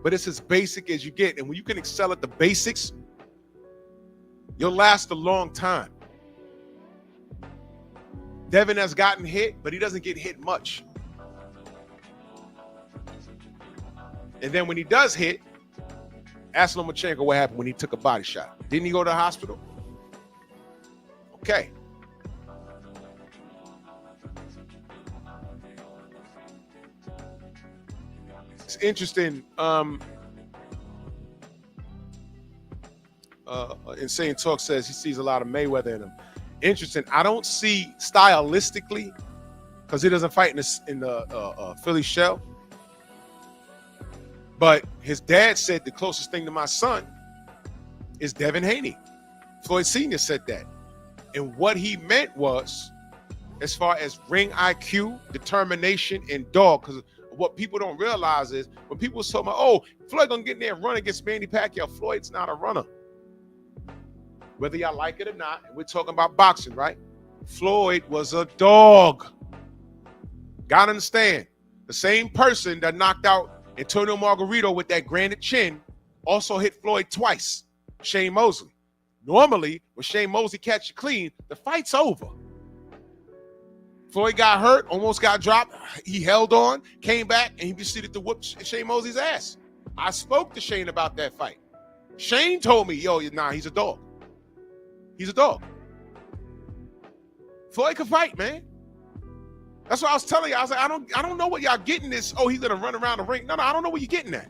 But it's as basic as you get. And when you can excel at the basics, you'll last a long time. Devin has gotten hit, but he doesn't get hit much. And then when he does hit, ask Lomachenko what happened when he took a body shot. Didn't he go to the hospital? Okay. It's interesting. Insane Talk says he sees a lot of Mayweather in him. Interesting. I don't see stylistically, because he doesn't fight in the Philly shell. But his dad said the closest thing to my son is Devin Haney. Floyd Sr. said that. And what he meant was, as far as ring IQ, determination, and dog, because what people don't realize is when people talk about, oh, Floyd gonna get in there and run against Manny Pacquiao, Floyd's not a runner. Whether y'all like it or not, and we're talking about boxing, right? Floyd was a dog. Gotta understand, The same person that knocked out Antonio Margarito with that granite chin also hit Floyd twice, Shane Mosley. Normally, when Shane Mosley catch you clean, the fight's over. Floyd got hurt, almost got dropped. He held on, came back, and he proceeded to whoop Shane Mosley's ass. I spoke to Shane about that fight. Shane told me, yo, nah, he's a dog. He's a dog. Floyd can fight, man. That's what I was telling you. I was like, I don't know what y'all getting this. Oh, he's gonna run around the ring. No, I don't know what you're getting at.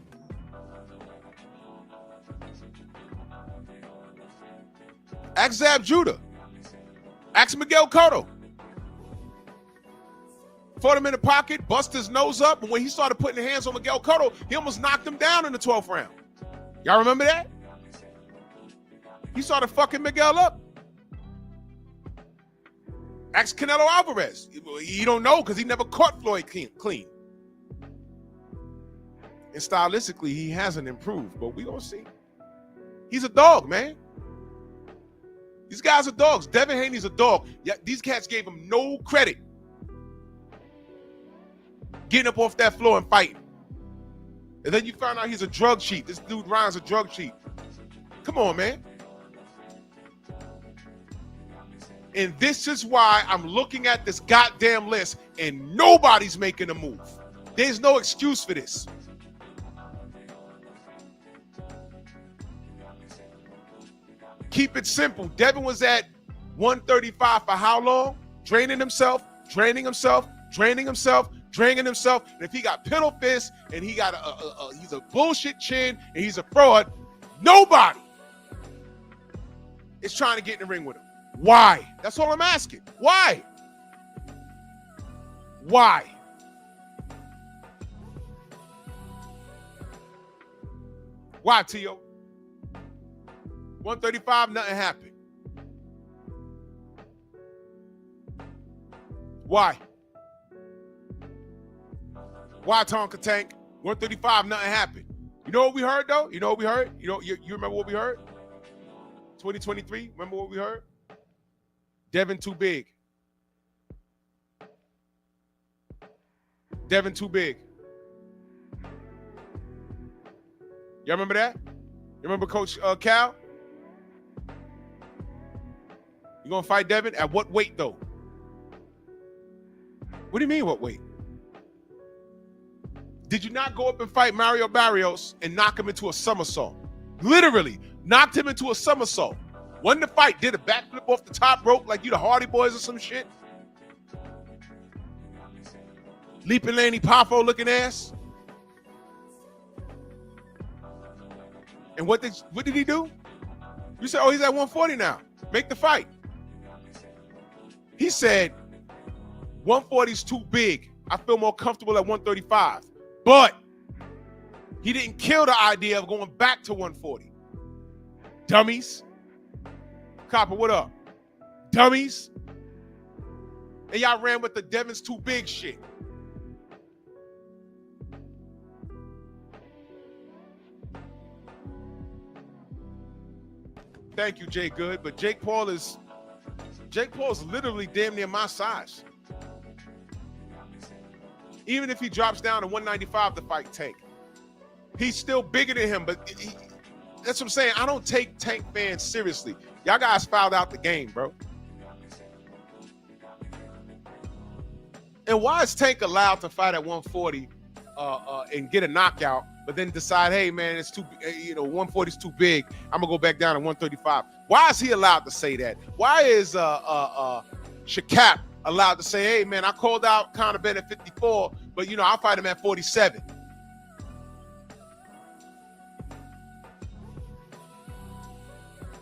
Ask Zab Judah. Ask Miguel Cotto. Fought him in the pocket, bust his nose up, but when he started putting hands on Miguel Cotto, he almost knocked him down in the 12th round. Y'all remember that? He started fucking Miguel up. Ask Canelo Alvarez. You don't know because he never caught Floyd clean. And stylistically, he hasn't improved, but we gonna see. He's a dog, man. These guys are dogs. Devin Haney's a dog. Yeah, these cats gave him no credit. Getting up off that floor and fighting. And then you find out he's a drug cheat. This dude Ryan's a drug cheat. Come on, man. And this is why I'm looking at this goddamn list and nobody's making a move. There's no excuse for this. Keep it simple. Devin was at 135 for how long? Draining himself. And if he got piddle fist and he got he's a bullshit chin and he's a fraud, nobody is trying to get in the ring with him. Why? That's all I'm asking. Why? Why? Why, T.O.? 135, nothing happened. Why? Why, Tonka Tank? 135, nothing happened. You know what we heard, though? You remember what we heard? 2023, remember what we heard? Devin too big. Devin too big. Y'all remember that? You remember Coach Cal? You gonna fight Devin? At what weight, though? What do you mean, what weight? Did you not go up and fight Mario Barrios and knock him into a somersault? Literally, knocked him into a somersault. Won the fight, did a backflip off the top rope like you the Hardy Boys or some shit. Leaping Lanny Poffo looking ass. And what did he do? You said, oh, he's at 140 now. Make the fight. He said, 140 is too big. I feel more comfortable at 135. But he didn't kill the idea of going back to 140. Dummies. Copper, what up? Dummies. And y'all ran with the Devin's too big shit. Thank you, Jay Good. But Jake Paul is literally damn near my size. Even if he drops down to 195 to fight Tank. He's still bigger than him, but that's what I'm saying. I don't take Tank fans seriously. Y'all guys fouled out the game, bro. And why is Tank allowed to fight at 140 and get a knockout, but then decide, hey, man, it's too, 140 is too big. I'm going to go back down to 135. Why is he allowed to say that? Why is Shakap allowed to say, hey, man, I called out Conor Benn at 54, but, I'll fight him at 47.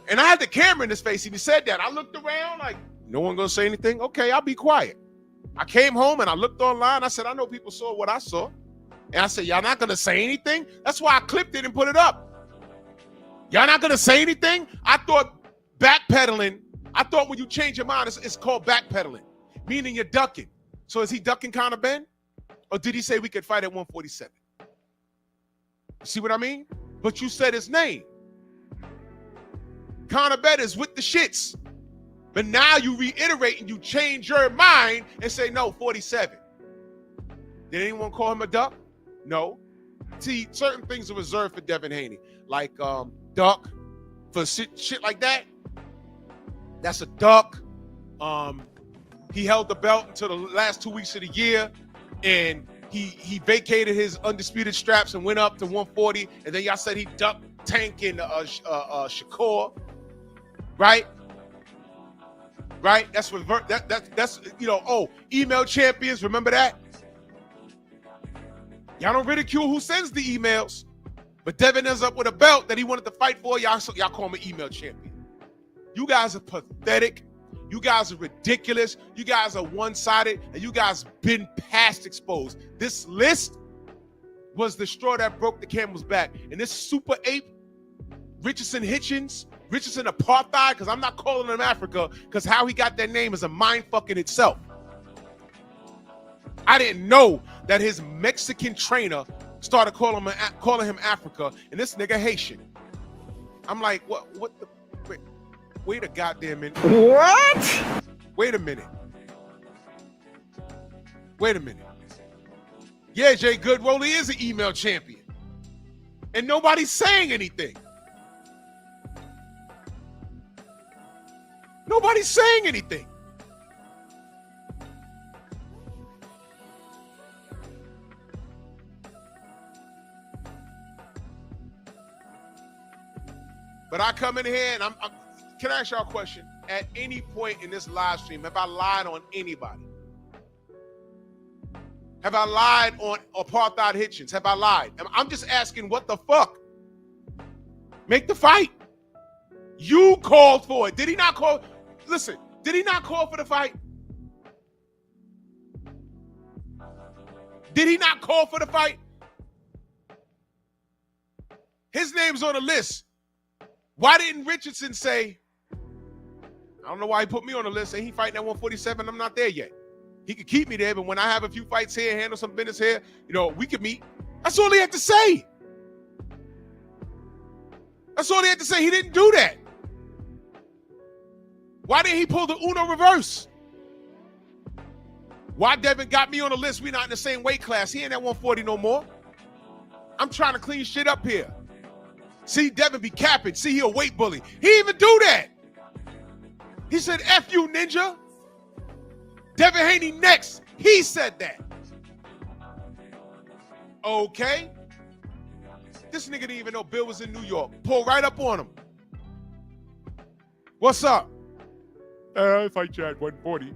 And I had the camera in his face. He said that. I looked around like, no one going to say anything? Okay, I'll be quiet. I came home and I looked online. I said, I know people saw what I saw. And I said, y'all not going to say anything? That's why I clipped it and put it up. Y'all not going to say anything? I thought backpedaling, when you change your mind, it's called backpedaling, meaning you're ducking. So is he ducking Conor Benn? Or did he say we could fight at 147? See what I mean? But you said his name. Conor Benn is with the shits. But now you reiterate and you change your mind and say, no, 47. Did anyone call him a duck? No. See, certain things are reserved for Devin Haney, like duck for shit like that. That's a duck. He held the belt until the last 2 weeks of the year, and he vacated his undisputed straps and went up to 140. And then y'all said he ducked Tank in Shakur, right? Right? That's what that's email champions. Remember that? Y'all don't ridicule who sends the emails, but Devin ends up with a belt that he wanted to fight for. Y'all call him an email champion. You guys are pathetic. You guys are ridiculous. You guys are one-sided, and you guys been past exposed. This list was the straw that broke the camel's back. And this super ape, Richardson Apartheid, because I'm not calling him Africa, because how he got that name is a mind fuck in itself. I didn't know that his Mexican trainer started calling him Africa, and this nigga Haitian. I'm like, what the? Wait a goddamn minute. What? Wait a minute. Yeah, Jay Goodroll, he is an email champion. And nobody's saying anything. Nobody's saying anything. But I come in here and I'm can I ask y'all a question? At any point in this live stream, have I lied on anybody? Have I lied on Apartheid Hitchens? Have I lied? I'm just asking, what the fuck? Make the fight. You called for it. Did he not call? Listen, did he not call for the fight? Did he not call for the fight? His name's on the list. Why didn't Richardson say, I don't know why he put me on the list, say he fighting at 147, I'm not there yet. He could keep me there, but when I have a few fights here, handle some business here, we could meet. That's all he had to say. That's all he had to say. He didn't do that. Why didn't he pull the Uno reverse? Why Devin got me on the list? We're not in the same weight class. He ain't at 140 no more. I'm trying to clean shit up here. See, Devin be capping. See, he a weight bully. He didn't even do that. He said, F you, ninja. Devin Haney next. He said that. Okay. This nigga didn't even know Bill was in New York. Pull right up on him. What's up? I fight you at 140.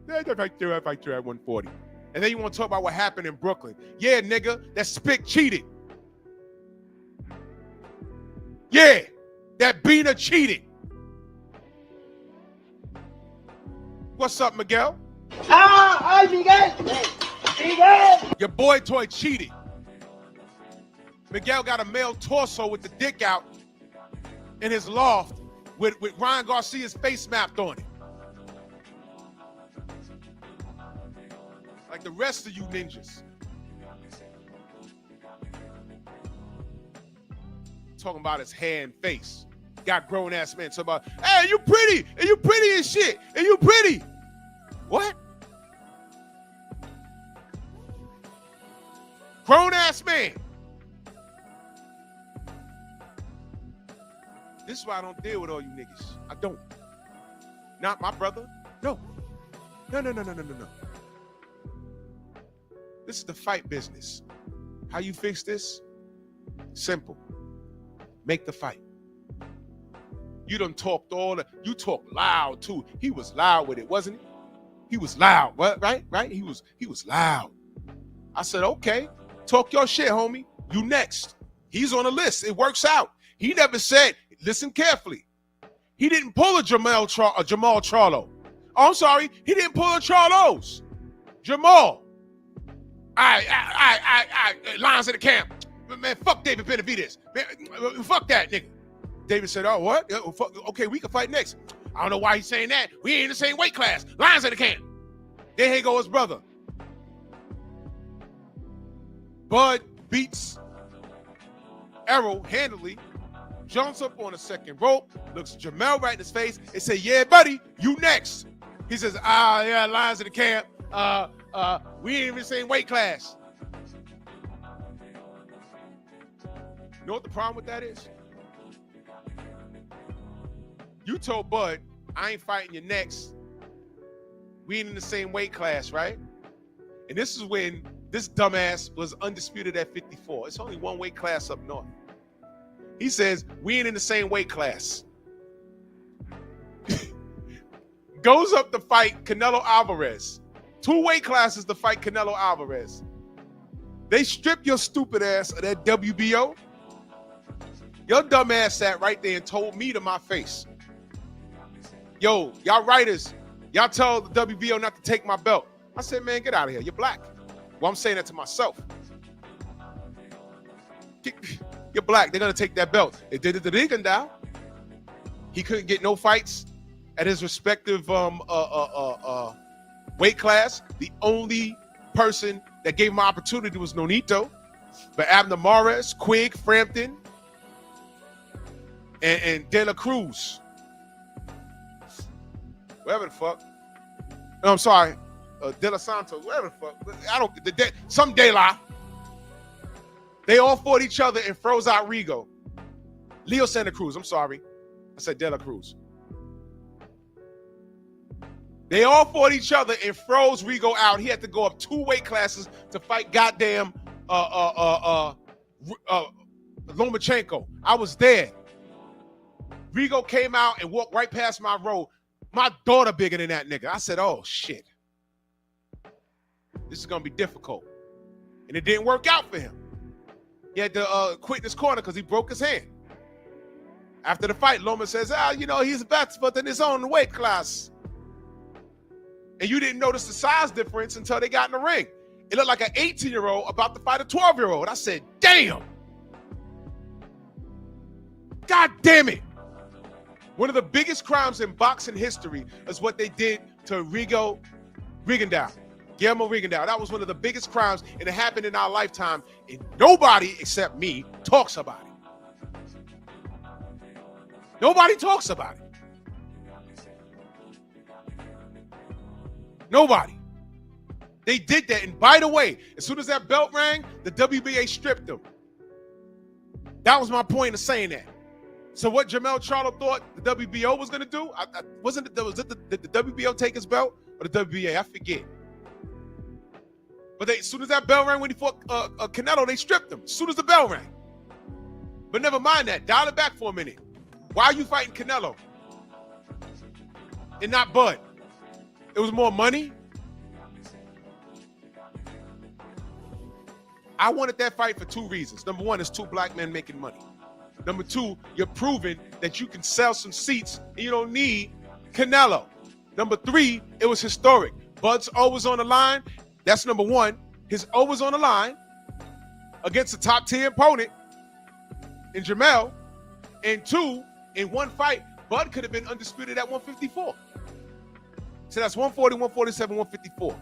I fight you at 140. And then you want to talk about what happened in Brooklyn. Yeah, nigga, that Spick cheated. Yeah, that Bina cheated. What's up, Miguel? Miguel. Your boy toy cheated. Miguel got a male torso with the dick out in his loft with Ryan Garcia's face mapped on it. Like the rest of you ninjas. Talking about his hair and face. Got grown ass men talking about, hey, you pretty, and you pretty as shit, and you pretty. What? Grown ass man. This is why I don't deal with all you niggas. I don't. Not my brother. No. No. This is the fight business. How you fix this? Simple. Make the fight. You done talked you talk loud too. He was loud with it, wasn't he? He was loud, what? Right? He was loud. I said, okay, talk your shit, homie. You next. He's on the list. It works out. He never said, listen carefully. He didn't pull a Jamal Charlo. Oh, I'm sorry. He didn't pull a Charlos. Jamal. Lines in the camp. Man, fuck David Benavidez. Man, fuck that nigga. David said, oh, what? Okay, we can fight next. I don't know why he's saying that. We ain't in the same weight class. Lines in the camp. There he go his brother. Bud beats Errol handily, jumps up on the second rope, looks Jamel right in his face, and say, yeah, buddy, you next. He says, yeah, lines in the camp. We ain't even the same weight class. You know what the problem with that is? You told Bud, I ain't fighting you next. We ain't in the same weight class, right? And this is when this dumbass was undisputed at 54. It's only one weight class up north. He says, we ain't in the same weight class. Goes up to fight Canelo Alvarez. 2 weight classes to fight Canelo Alvarez. They stripped your stupid ass of that WBO. Your dumb ass sat right there and told me to my face, yo, y'all writers, y'all tell the WBO not to take my belt. I said, man, get out of here. You're black. Well, I'm saying that to myself. You're black. They're going to take that belt. They did it to Rigondeaux. He couldn't get no fights at his respective weight class. The only person that gave him an opportunity was Nonito. But Abner Mares, Quigg, Frampton, and De La Cruz. Whatever the fuck. No, I'm sorry. De La Santos, whatever the fuck. I don't, some De La. They all fought each other and froze out Rigo. Leo Santa Cruz, I'm sorry. I said De La Cruz. They all fought each other and froze Rigo out. He had to go up 2 weight classes to fight goddamn Lomachenko. I was there. Rigo came out and walked right past my row. My daughter bigger than that nigga. I said, oh, shit. This is going to be difficult. And it didn't work out for him. He had to quit in his corner because he broke his hand. After the fight, Loma says, he's best, but in his own weight class. And you didn't notice the size difference until they got in the ring. It looked like an 18-year-old about to fight a 12-year-old. I said, damn. God damn it. One of the biggest crimes in boxing history is what they did to Guillermo Rigondeaux. That was one of the biggest crimes, and it happened in our lifetime, and nobody except me talks about it. Nobody talks about it. Nobody. They did that, and by the way, as soon as that belt rang, the WBA stripped them. That was my point of saying that. So what Jermell Charlo thought the WBO was going to do, did the WBO take his belt or the WBA? I forget. But as soon as that bell rang when he fought Canelo, they stripped him. As soon as the bell rang. But never mind that. Dial it back for a minute. Why are you fighting Canelo and not Bud? It was more money. I wanted that fight for 2 reasons. Number 1, it's 2 black men making money. Number 2, you're proving that you can sell some seats and you don't need Canelo. Number 3, it was historic. Bud's always on the line. That's number 1. His always on the line against a top 10 opponent in Jermell. And 2, in one fight, Bud could have been undisputed at 154. So that's 140, 147, 154.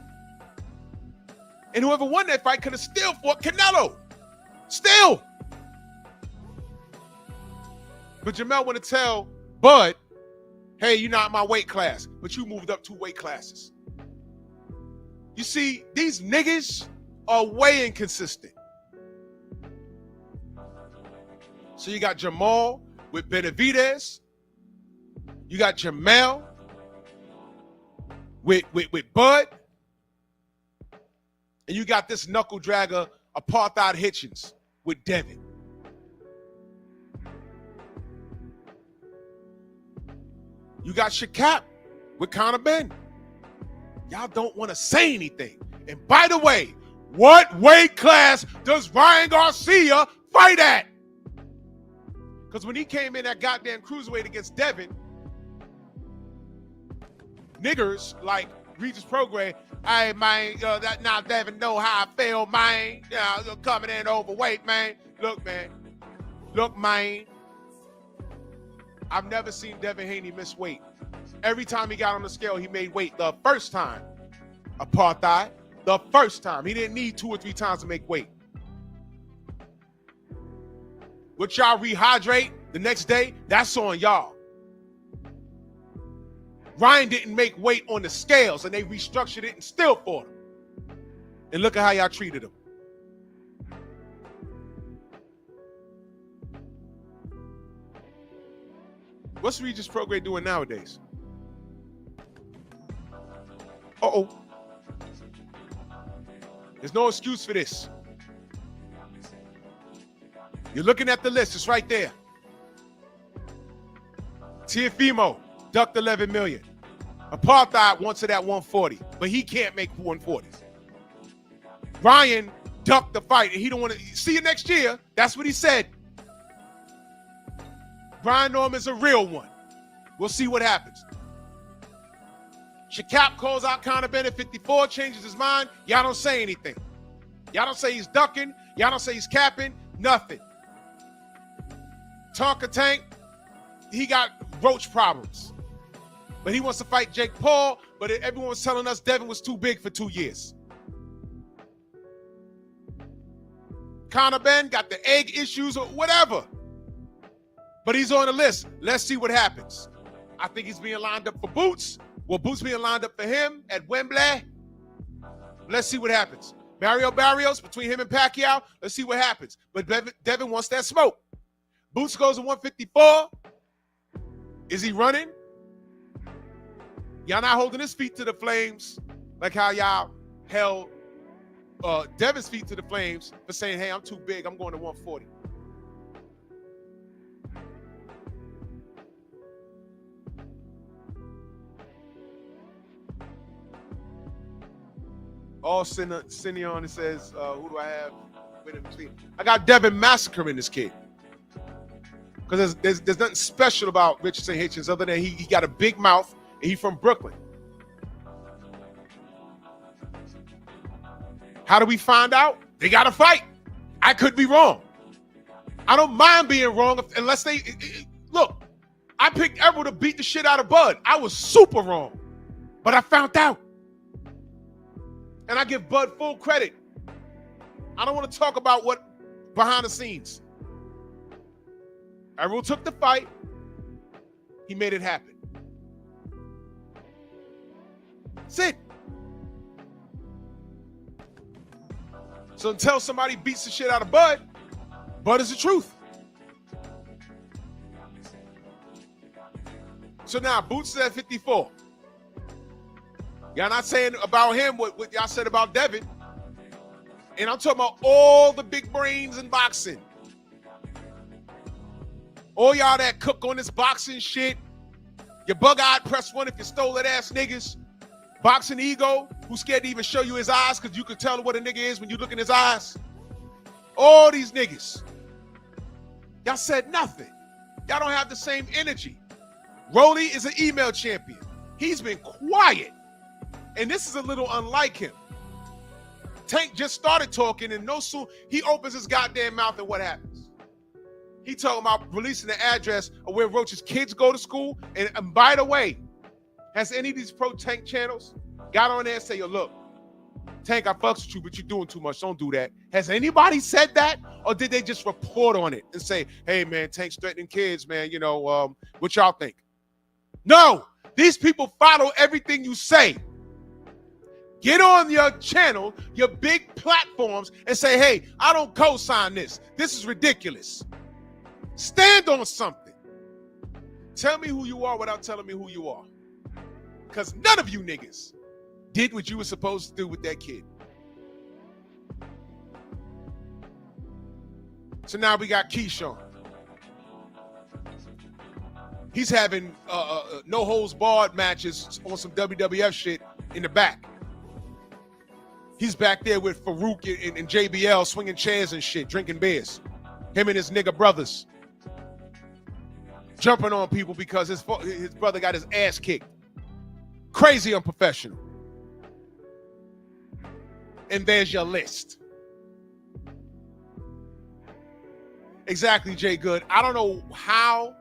And whoever won that fight could have still fought Canelo. Still. But Jermell want to tell Bud, hey, you're not my weight class, but you moved up 2 weight classes. You see, these niggas are way inconsistent. So you got Jamal with Benavidez. You got Jermell with Bud. And you got this knuckle dragger, Apartheid Hitchens with Devin. You got Shakap with Conor Ben. Y'all don't want to say anything. And by the way, what weight class does Ryan Garcia fight at? Because when he came in at goddamn cruiserweight against Devin, niggers like Regis Prograis, hey, man, that now Devin know how I feel, man. Yeah, coming in overweight, man. Look, man. I've never seen Devin Haney miss weight. Every time he got on the scale, he made weight. The first time, Apartheid, the first time. He didn't need 2 or 3 times to make weight. What y'all rehydrate the next day, that's on y'all. Ryan didn't make weight on the scales, and they restructured it and still fought him. And look at how y'all treated him. What's Regis Prograis doing nowadays? Uh-oh. There's no excuse for this. You're looking at the list. It's right there. Teofimo ducked $11 million. Apartheid wants it at 140, but he can't make 140. Ryan ducked the fight, and he don't want to see you next year. That's what he said. Brian Norman's a real one. We'll see what happens. Shakap calls out Conor Ben at 54, changes his mind. Y'all don't say anything. Y'all don't say he's ducking. Y'all don't say he's capping. Nothing. Tonka Tank, he got roach problems. But he wants to fight Jake Paul, but everyone was telling us Devin was too big for 2 years. Conor Ben got the egg issues or whatever. But he's on the list. Let's see what happens. I think he's being lined up for Boots. Well, Boots being lined up for him at Wembley. Let's see what happens. Mario Barrios, between him and Pacquiao, let's see what happens. But Devin wants that smoke. Boots goes to 154. Is he running? Y'all not holding his feet to the flames like how y'all held Devin's feet to the flames for saying, hey, I'm too big. I'm going to 140. All Sineon says, who do I have with him? I got Devin massacring this kid. Because there's nothing special about Richardson Hitchens other than he got a big mouth and he's from Brooklyn. How do we find out? They got to fight. I could be wrong. I don't mind being wrong unless they... Look, I picked Errol to beat the shit out of Bud. I was super wrong. But I found out. And I give Bud full credit. I don't want to talk about what behind the scenes. Errol took the fight. He made it happen. That's it. So until somebody beats the shit out of Bud, Bud is the truth. So now Boots is at 54. Y'all not saying about him what y'all said about Devin. And I'm talking about all the big brains in boxing. All y'all that cook on this boxing shit. Your bug-eyed press one if you stole that ass niggas. Boxing ego, who's scared to even show you his eyes because you can tell what a nigga is when you look in his eyes. All these niggas. Y'all said nothing. Y'all don't have the same energy. Rolly is an email champion. He's been quiet. And this is a little unlike him. Tank just started talking and no soon he opens his goddamn mouth and what happens? He talking about releasing the address of where Roach's kids go to school. And by the way, has any of these pro Tank channels got on there and say, yo, look, Tank, I fucks with you, but you're doing too much. Don't do that. Has anybody said that? Or did they just report on it and say, hey, man, Tank's threatening kids, man. You know, what y'all think? No, these people follow everything you say. Get on your channel, your big platforms, and say, hey, I don't co-sign this. This is ridiculous. Stand on something. Tell me who you are without telling me who you are. Because none of you niggas did what you were supposed to do with that kid. So now we got Keyshawn. He's having no holds barred matches on some WWF shit in the back. He's back there with Farouk and JBL swinging chairs and shit, drinking beers. Him and his nigga brothers. Jumping on people because his brother got his ass kicked. Crazy unprofessional. And there's your list. Exactly, Jay Good. I don't know how.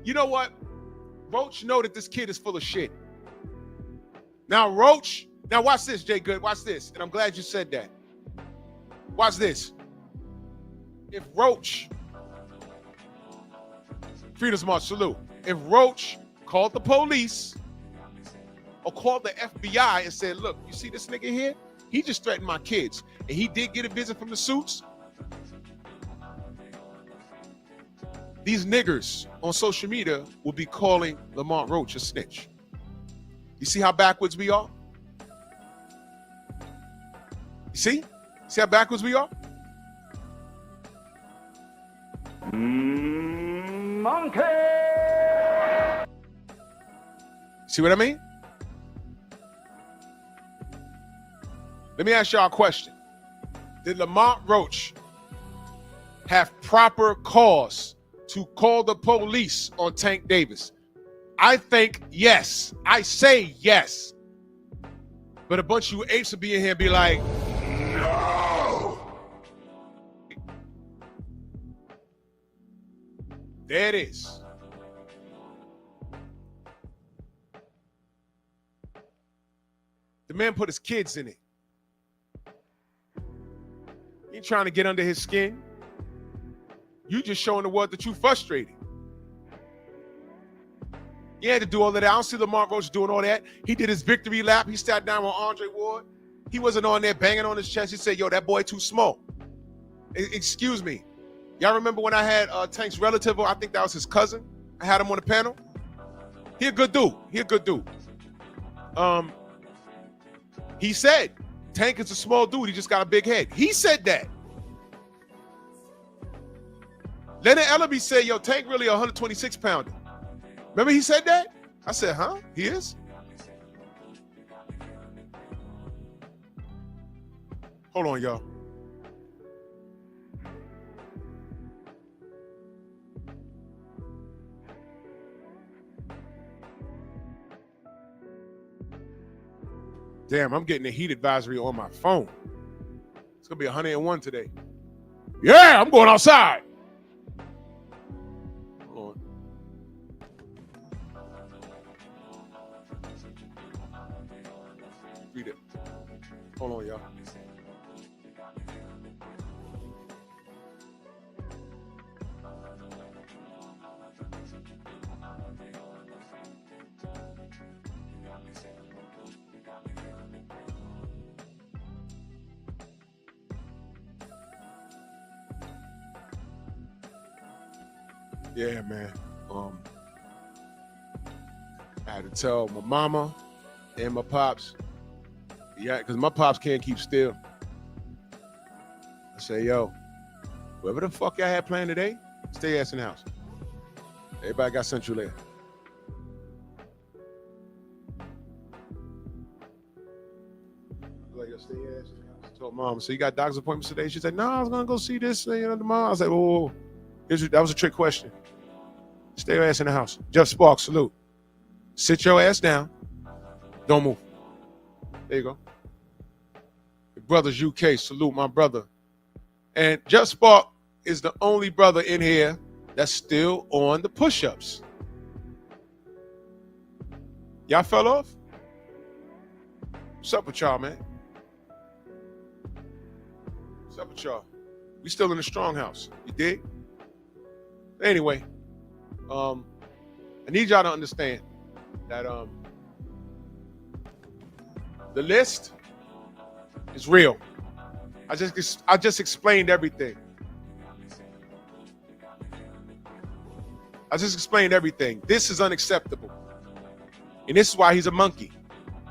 You know what? Roach know that this kid is full of shit. Now, Roach, now watch this, Jay Good. Watch this. And I'm glad you said that. Watch this. If Roach, Freedom's March, salute. If Roach called the police or called the FBI and said, look, you see this nigga here? He just threatened my kids. And he did get a visit from the suits. These niggers on social media will be calling Lamont Roach a snitch. You see how backwards we are? You see? See how backwards we are? Monkey! See what I mean? Let me ask y'all a question. Did Lamont Roach have proper cause to call the police on Tank Davis? I think yes. I say yes. But a bunch of you apes will be in here and be like, no. There it is. The man put his kids in it. He ain't trying to get under his skin. You just showing the world that you frustrated. He had to do all of that. I don't see Lamont Roach doing all that. He did his victory lap. He sat down with Andre Ward. He wasn't on there banging on his chest. He said, yo, that boy too small. Excuse me. Y'all remember when I had Tank's relative, or I think that was his cousin? I had him on the panel. He a good dude. He said, Tank is a small dude. He just got a big head. He said that. Leonard Ellaby said, yo, Tank really 126 pounder. Remember he said that? I said, huh? He is? Hold on, y'all. Damn, I'm getting a heat advisory on my phone. It's going to be 101 today. Yeah, I'm going outside. Hold on. Read it. Hold on, y'all. Yeah, man. I had to tell my mama and my pops. Yeah, because my pops can't keep still. I say, yo, whatever the fuck y'all had planned today, stay ass in the house. Everybody got central air. Like, yo, stay ass in the house. I told mom, so you got doctor's appointments today? She said, no, I was going to go see this tomorrow. I was like, whoa. That was a trick question. Stay your ass in the house. Jeff Sparks, salute. Sit your ass down. Don't move. There you go. Your brother's UK, salute my brother. And Jeff Spark is the only brother in here that's still on the push-ups. Y'all fell off? What's up with y'all, man? What's up with y'all? We still in the strong house. You dig? Anyway, I need y'all to understand that the list is real. I just explained everything. This is unacceptable. And this is why he's a monkey.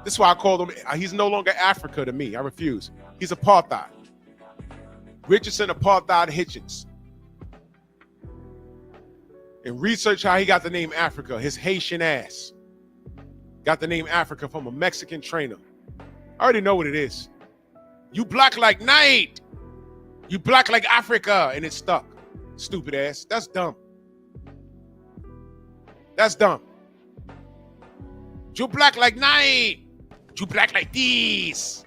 This is why I call him, he's no longer Africa to me. I refuse. He's apartheid. Richardson, apartheid, Hitchens. And research how he got the name Africa. His Haitian ass got the name Africa from a Mexican trainer. I already know what it is. You black like night. You black like Africa. And it's stuck. Stupid ass. That's dumb. That's dumb. You black like night. You black like this.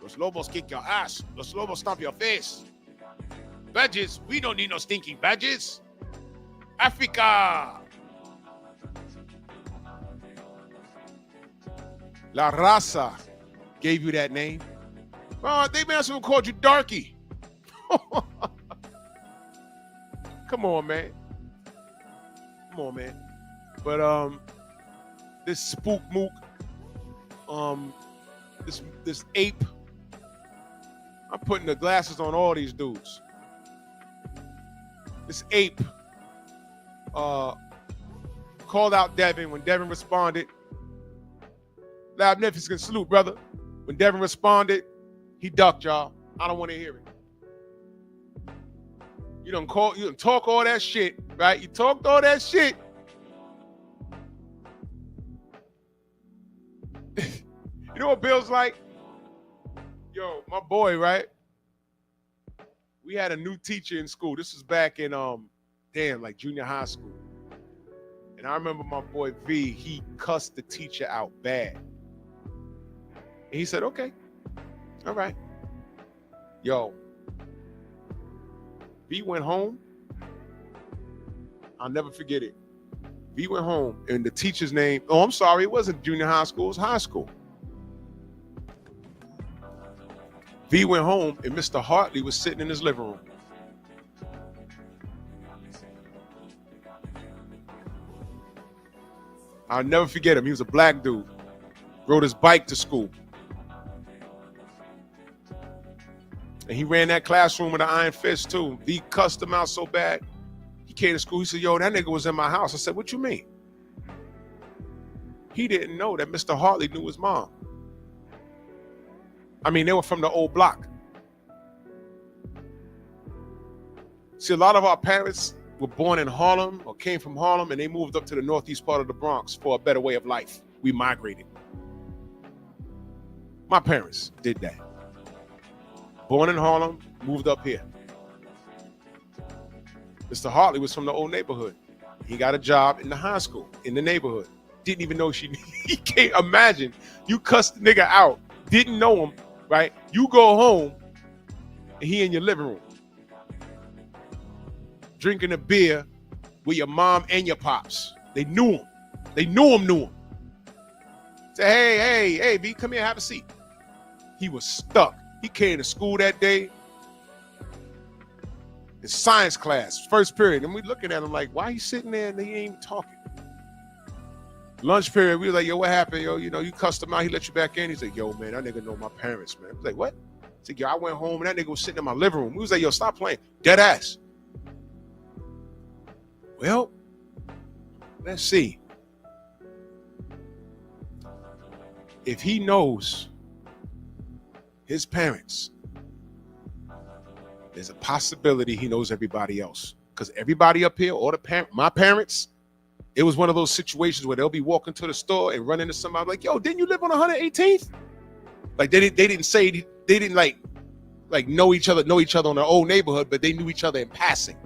Los Lobos kick your ass. Los Lobos stomp your face. Badges, we don't need no stinking badges. Africa. La Raza gave you that name. Oh, they may have called you Darky. Come on, man. Come on, man. But this spook mook, this ape, I'm putting the glasses on all these dudes. This ape called out Devin. When Devin responded, magnificent salute, brother. When Devin responded, he ducked, y'all. I don't want to hear it. You done talk all that shit, right? You talked all that shit. You know what Bill's like? Yo, my boy, right? We had a new teacher in school. This was back in like junior high school. And I remember my boy V, he cussed the teacher out bad. And he said, okay, all right. Yo, V went home. I'll never forget it. V went home and the teacher's name, oh, I'm sorry, it wasn't junior high school, it was high school. V went home and Mr. Hartley was sitting in his living room. I'll never forget him. He was a black dude. Rode his bike to school. And he ran that classroom with an iron fist too. V cussed him out so bad. He came to school. He said, yo, that nigga was in my house. I said, what you mean? He didn't know that Mr. Hartley knew his mom. I mean, they were from the old block. See, a lot of our parents were born in Harlem or came from Harlem and they moved up to the northeast part of the Bronx for a better way of life. We migrated. My parents did that. Born in Harlem, moved up here. Mr. Hartley was from the old neighborhood. He got a job in the high school in the neighborhood. Didn't even know he can't imagine. You cussed the nigga out, didn't know him, right? You go home and he in your living room drinking a beer with your mom and your pops. They knew him. They knew him. Say, hey, B, come here, have a seat. He was stuck. He came to school that day. His science class, first period. And we looking at him like, why he sitting there and he ain't even talking? Lunch period, we was like, yo, what happened? Yo, you know, you cussed him out, he let you back in. He's like, yo, man, that nigga know my parents, man. I was like, what? He's like, yo, I went home and that nigga was sitting in my living room. We was like, yo, stop playing. Dead ass. Well, let's see. If he knows his parents, there's a possibility he knows everybody else. Because everybody up here, all the my parents, it was one of those situations where they'll be walking to the store and run into somebody like, yo, didn't you live on 118th? Like they didn't say, they didn't like know each other in their old neighborhood, but they knew each other in passing.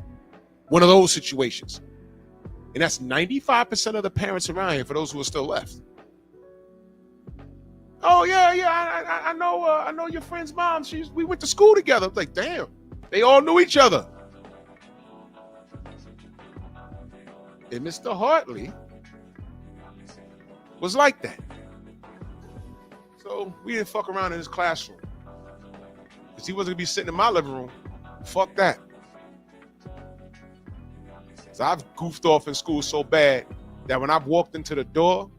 One of those situations. And that's 95% of the parents around here for those who are still left. Oh yeah, I know your friend's mom. We went to school together. I was like, damn, they all knew each other. And Mr. Hartley was like that. So we didn't fuck around in his classroom. Because he wasn't gonna be sitting in my living room. Fuck that. So I've goofed off in school so bad that when I've walked into the door,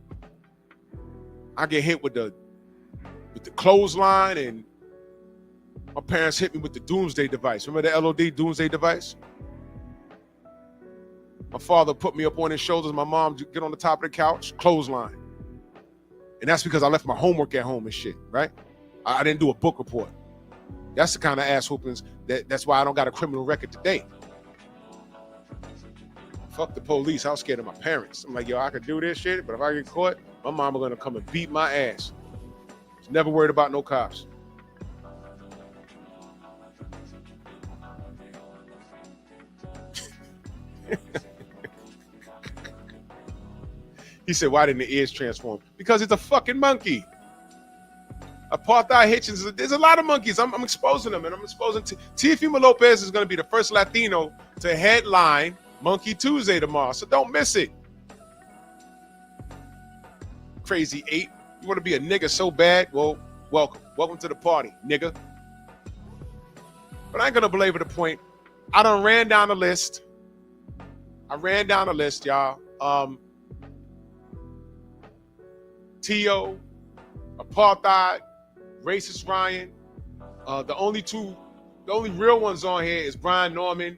I get hit with the clothesline, and my parents hit me with the doomsday device. Remember the LOD doomsday device? My father put me up on his shoulders. My mom get on the top of the couch, clothesline. And that's because I left my homework at home and shit, right? I didn't do a book report. That's the kind of ass whoopings that's why I don't got a criminal record today. Fuck the police. I was scared of my parents. I'm like, yo, I could do this shit, but if I get caught, my mama gonna come and beat my ass. She's never worried about no cops. He said, why didn't the ears transform? Because it's a fucking monkey. Apartheid Hitchens, there's a lot of monkeys. I'm exposing them, and I'm exposing Teofimo Lopez is going to be the first Latino to headline Monkey Tuesday tomorrow, so don't miss it. Crazy ape. You want to be a nigga so bad? Well, welcome to the party, nigga. But I ain't going to belabor the point. I done ran down the list. Y'all. T.O., Apartheid, Racist Ryan. The only real ones on here is Brian Norman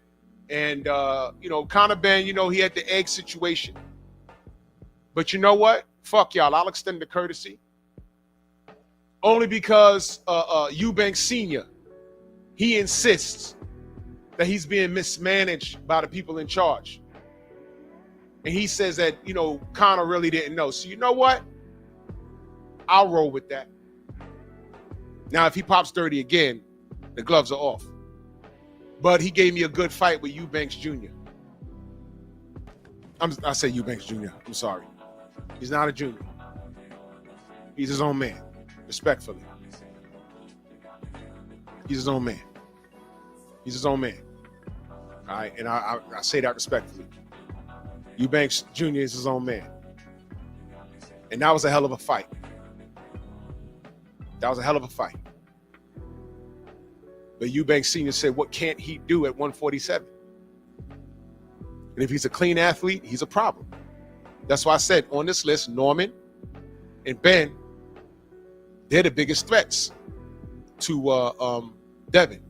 and, Conor Ben, he had the egg situation. But you know what? Fuck y'all. I'll extend the courtesy. Only because Eubanks Sr., he insists that he's being mismanaged by the people in charge. And he says that, Conor really didn't know. So you know what? I'll roll with that. Now, if he pops 30 again, the gloves are off. But he gave me a good fight with Eubanks Jr. I say Eubanks Jr. I'm sorry. He's not a junior. He's his own man, respectfully. He's his own man. He's his own man. All right, and I say that respectfully. Eubanks Jr. is his own man. And that was a hell of a fight. That was a hell of a fight. But Eubanks Sr. said, what can't he do at 147? And if he's a clean athlete, he's a problem. That's why I said on this list, Norman and Ben, they're the biggest threats to Devin.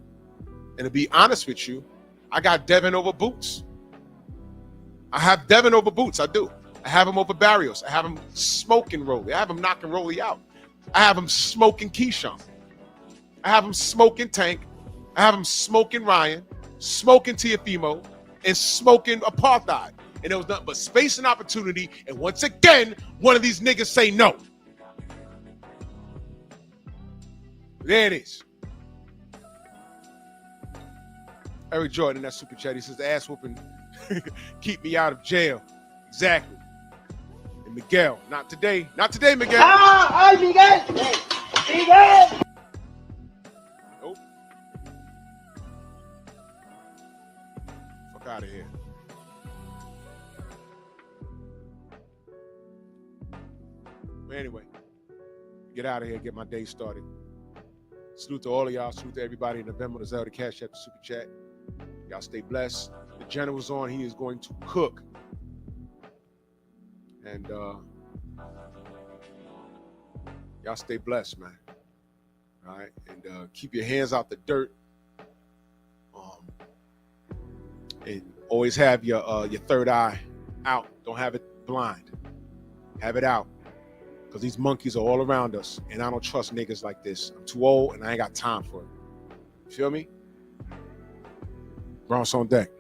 And to be honest with you, I got Devin over Boots. I have Devin over Boots, I do. I have him over Barrios. I have him smoking Rolly. I have him knocking Rolly out. I have him smoking Keyshawn. I have him smoking Tank. I have him smoking Ryan, smoking Teofimo, and smoking Apartheid. And there was nothing but space and opportunity. And once again, one of these niggas say no. There it is. Eric Jordan, that super chat. He says, the ass whooping keep me out of jail. Exactly. And Miguel, not today. Not today, Miguel. ¡Ay, Miguel! ¡Miguel! Nope. Fuck out of here. But anyway, get out of here, get my day started. Salute to all of y'all. Salute to everybody in November. The Zelda Cash App, the Super Chat. Y'all stay blessed. The General's on. He is going to cook. And y'all stay blessed, man. All right? And keep your hands out the dirt. And always have your third eye out. Don't have it blind. Have it out. Because these monkeys are all around us. And I don't trust niggas like this. I'm too old and I ain't got time for it. You feel me? Bronx on deck.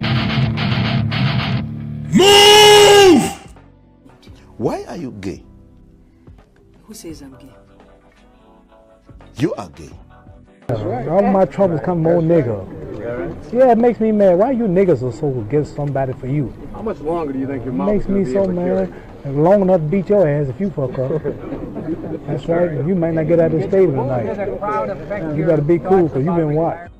Move! Why are you gay? Who says I'm gay? You are gay. All my troubles come more nigga. Yeah, it makes me mad. Why you niggas are so against somebody for you? How much longer do you think your mom Makes me so mad. Long enough to beat your ass if you fuck up. That's right. You might not get out of the stadium tonight. You gotta be cool because you been watched.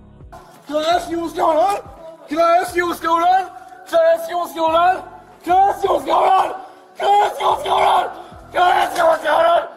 Can I ask you what's going on? Can I ask you what's going on? Can I ask you what's going on? Can I ask you what's going on? Can I ask you what's going on? Can I ask you what's going on?